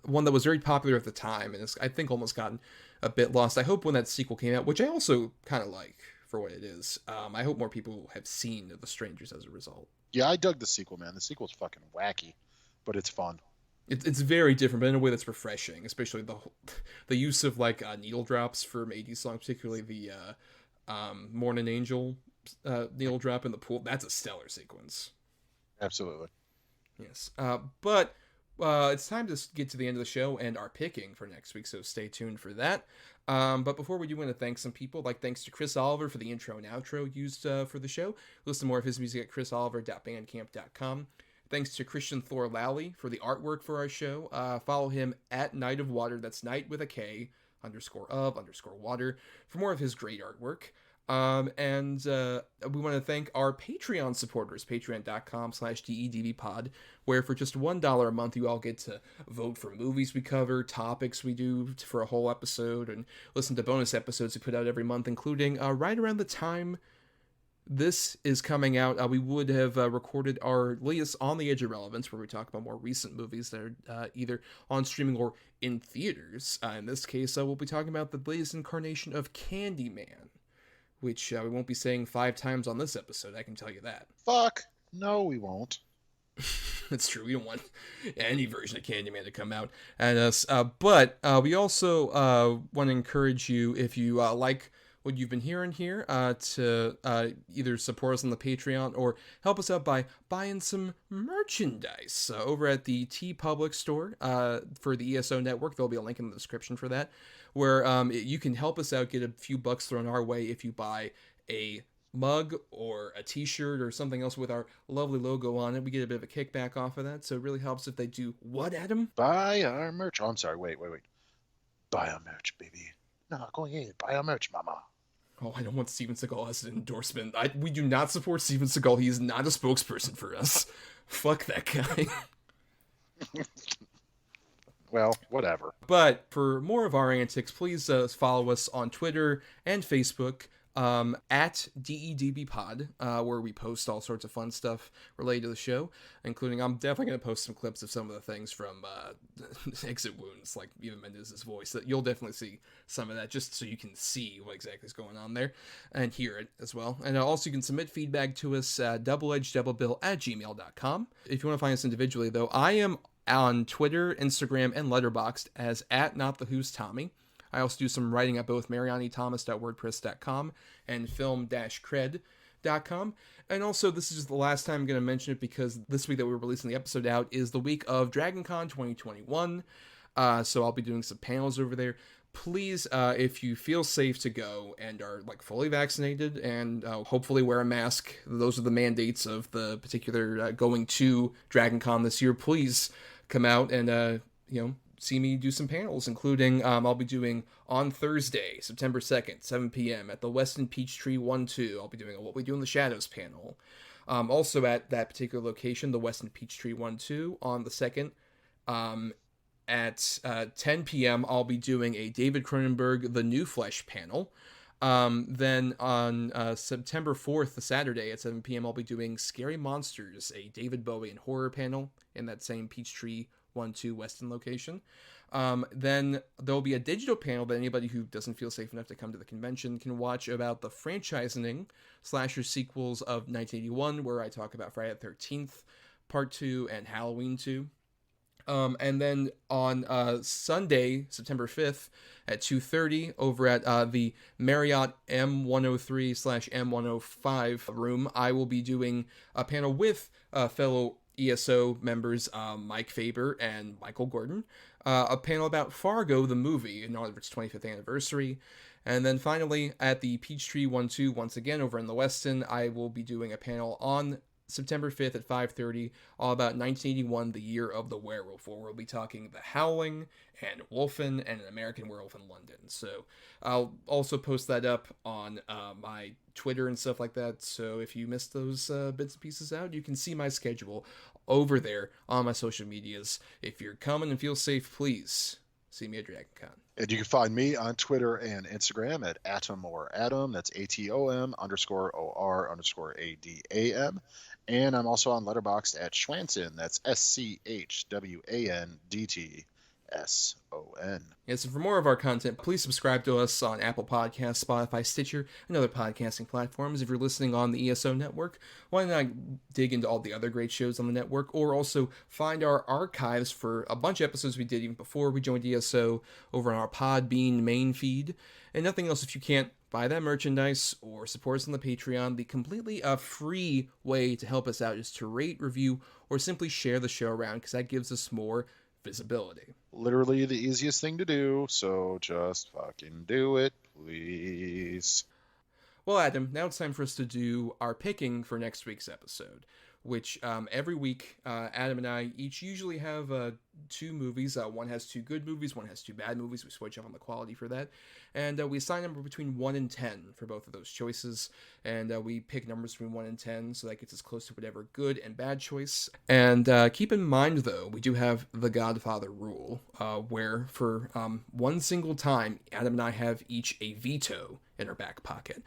B: one that was very popular at the time, and it's, I think, almost gotten a bit lost. I hope when that sequel came out, which I also kind of like for what it is, I hope more people have seen The Strangers as a result.
C: Yeah, I dug the sequel, man. The sequel's fucking wacky, but it's fun.
B: It's very different, but in a way that's refreshing, especially the use of like needle drops from 80s songs, particularly the Morning Angel needle drop in the pool. That's a stellar sequence.
C: Absolutely.
B: Yes. But it's time to get to the end of the show and our picking for next week, so stay tuned for that. But before we do, want to thank some people, like thanks to Chris Oliver for the intro and outro used for the show. Listen to more of his music at chrisoliver.bandcamp.com. Thanks to Christian Thor Lally for the artwork for our show. Follow him at Night of Water, that's Night with a K, _of_water, for more of his great artwork. And we want to thank our Patreon supporters, patreon.com/DEDVpod, where for just $1 a month, you all get to vote for movies we cover, topics we do for a whole episode, and listen to bonus episodes we put out every month, including right around the time this is coming out, we would have recorded our latest On the Edge of Relevance, where we talk about more recent movies that are either on streaming or in theaters. In this case, we'll be talking about the latest incarnation of Candyman, which we won't be saying 5 times on this episode, I can tell you that.
C: Fuck. No, we won't.
B: That's true. We don't want any version of Candyman to come out at us. But we also want to encourage you, if you like what you've been hearing here to either support us on the Patreon or help us out by buying some merchandise over at the TeePublic store for the ESO Network. There'll be a link in the description for that, where you can help us out, get a few bucks thrown our way if you buy a mug or a t-shirt or something else with our lovely logo on it. We get a bit of a kickback off of that, so it really helps if they do what, Adam?
C: Buy our merch. Oh, I'm sorry. Wait. Buy our merch, baby. No, go ahead. Buy our merch, mama.
B: Oh, I don't want Steven Seagal as an endorsement. We do not support Steven Seagal. He is not a spokesperson for us. Fuck that guy.
C: Well, whatever.
B: But for more of our antics, please follow us on Twitter and Facebook at DEDBpod, where we post all sorts of fun stuff related to the show, including I'm definitely going to post some clips of some of the things from Exit Wounds, like Eva Mendes' voice. That you'll definitely see some of that, just so you can see what exactly is going on there and hear it as well. And also you can submit feedback to us at doubleedgedoublebill@gmail.com. If you want to find us individually, though, I am on Twitter, Instagram, and Letterboxd as @NotTheWho'sTommy. I also do some writing at both marianithomas.wordpress.com and film-cred.com. And also, this is the last time I'm going to mention it, because this week that we're releasing the episode out is the week of DragonCon 2021. So I'll be doing some panels over there. Please, if you feel safe to go and are fully vaccinated and hopefully wear a mask, those are the mandates of the particular going to DragonCon this year, please come out and, see me do some panels, including I'll be doing on Thursday, September 2nd, 7 p.m. at the Westin Peachtree 1-2. I'll be doing a What We Do in the Shadows panel. Also at that particular location, the Westin Peachtree 1-2, on the 2nd, at 10 p.m., I'll be doing a David Cronenberg The New Flesh panel. Then on September 4th, the Saturday at 7 p.m., I'll be doing Scary Monsters, a David Bowie and horror panel in that same Peachtree 1-2 Westin location. Then there'll be a digital panel that anybody who doesn't feel safe enough to come to the convention can watch about the franchising slasher sequels of 1981, where I talk about Friday the 13th Part 2 and Halloween 2. And then on Sunday, September 5th at 2:30 over at the Marriott M103/M105 room, I will be doing a panel with fellow ESO members Mike Faber and Michael Gordon, a panel about Fargo the movie in honor of its 25th anniversary. And then finally at the Peachtree 1-2, once again over in the Westin, I will be doing a panel on September 5th at 5:30, all about 1981, the year of the werewolf, where we'll be talking The Howling and Wolfen and An American Werewolf in London. So I'll also post that up on my Twitter and stuff like that, so if you missed those bits and pieces out, you can see my schedule over there on my social medias. If you're coming and feel safe, please see me at DragonCon.
C: And you can find me on Twitter and Instagram at @AtomOrAdam. That's ATOM_OR_ADAM. And I'm also on Letterboxd at Schwanson. That's SCHWANDTSON.
B: Yes, and for more of our content, please subscribe to us on Apple Podcasts, Spotify, Stitcher, and other podcasting platforms. If you're listening on the ESO network, why not dig into all the other great shows on the network, or also find our archives for a bunch of episodes we did even before we joined ESO over on our Podbean main feed. And nothing else, if you can't buy that merchandise or support us on the Patreon, the completely free way to help us out is to rate, review, or simply share the show around, because that gives us more visibility.
C: Literally the easiest thing to do, so just fucking do it, please.
B: Well, Adam, now it's time for us to do our picking for next week's episode, which every week Adam and I each usually have 2 movies. One has 2 good movies, one has 2 bad movies. We switch up on the quality for that. And we assign a number between 1 and 10 for both of those choices. And we pick numbers between 1 and 10, so that gets us close to whatever good and bad choice. And keep in mind, though, we do have the Godfather rule, where for one single time, Adam and I have each a veto in our back pocket.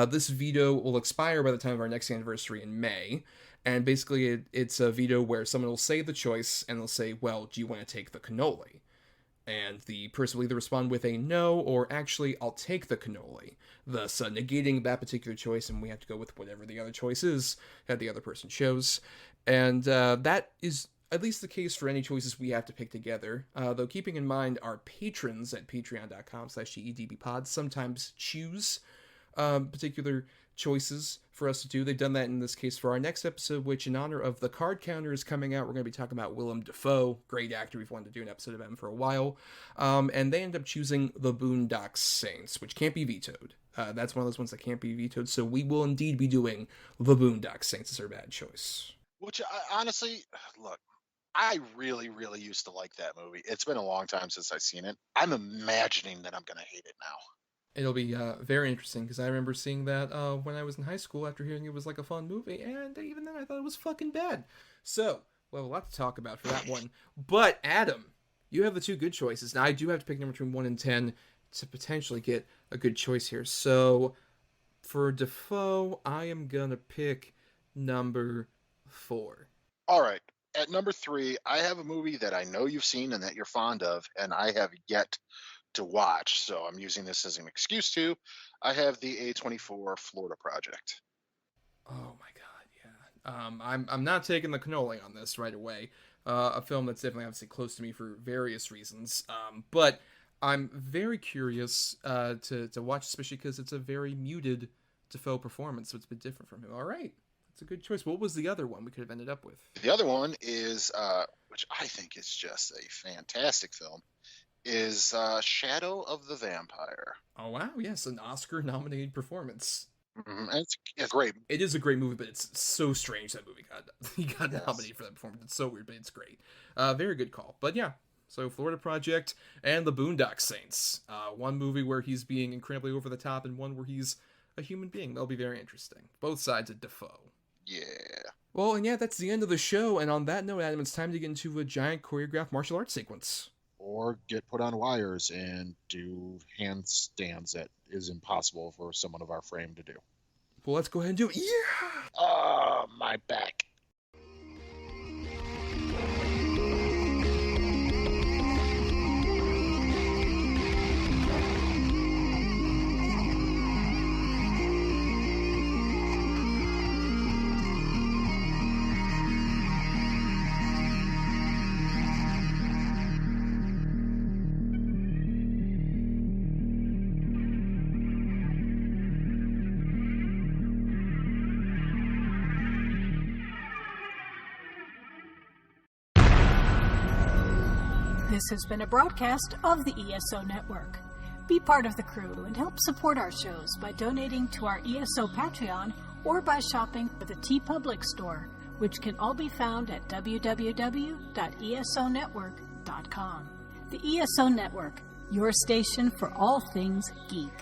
B: This veto will expire by the time of our next anniversary in May. And basically, it's a veto where someone will say the choice, and they'll say, well, do you want to take the cannoli? And the person will either respond with a no, or actually, I'll take the cannoli, thus negating that particular choice, and we have to go with whatever the other choice is that the other person chose. And that is at least the case for any choices we have to pick together, though keeping in mind our patrons at patreon.com/GEDBpod sometimes choose particular choices for us to do. They've done that in this case for our next episode, which in honor of the card counter is coming out, we're going to be talking about Willem Dafoe, great actor. We've wanted to do an episode of him for a while. And they end up choosing The Boondock Saints, which can't be vetoed. That's one of those ones that can't be vetoed. So we will indeed be doing The Boondock Saints as our bad choice.
C: Which, honestly, look, I really, really used to like that movie. It's been a long time since I've seen it. I'm imagining that I'm going to hate it now.
B: It'll be very interesting, because I remember seeing that when I was in high school after hearing it was like a fun movie, and even then I thought it was fucking bad. So, we'll have a lot to talk about for that one. But, Adam, you have the two good choices. Now, I do have to pick number between 1 and 10 to potentially get a good choice here. So, for Dafoe, I am going to pick number 4.
C: All right. At number 3, I have a movie that I know you've seen and that you're fond of, and I have yet to watch, so I'm using this as an excuse to. I have the A24 Florida Project.
B: Oh my god, yeah. I'm not taking the cannoli on this right away. A film that's definitely obviously close to me for various reasons. But I'm very curious to watch, especially because it's a very muted Dafoe performance, so it's a bit different from him. All right. That's a good choice. What was the other one we could have ended up with?
C: The other one is, which I think is just a fantastic film, is Shadow of the Vampire.
B: Oh, wow. Yes, an Oscar-nominated performance.
C: Mm-hmm. And it's great.
B: It is a great movie, but it's so strange that movie got nominated for that performance. It's so weird, but it's great. Very good call. But yeah, so Florida Project and The Boondock Saints. One movie where he's being incredibly over the top, and one where he's a human being. That'll be very interesting. Both sides of Dafoe.
C: Yeah.
B: Well, and yeah, that's the end of the show. And on that note, Adam, it's time to get into a giant choreographed martial arts sequence.
C: Or get put on wires and do handstands that is impossible for someone of our frame to do.
B: Well, let's go ahead and do it. Yeah!
C: Oh, my back.
A: This has been a broadcast of the ESO Network. Be part of the crew and help support our shows by donating to our ESO Patreon or by shopping for the TeePublic store, which can all be found at www.esonetwork.com. The ESO Network, your station for all things geek.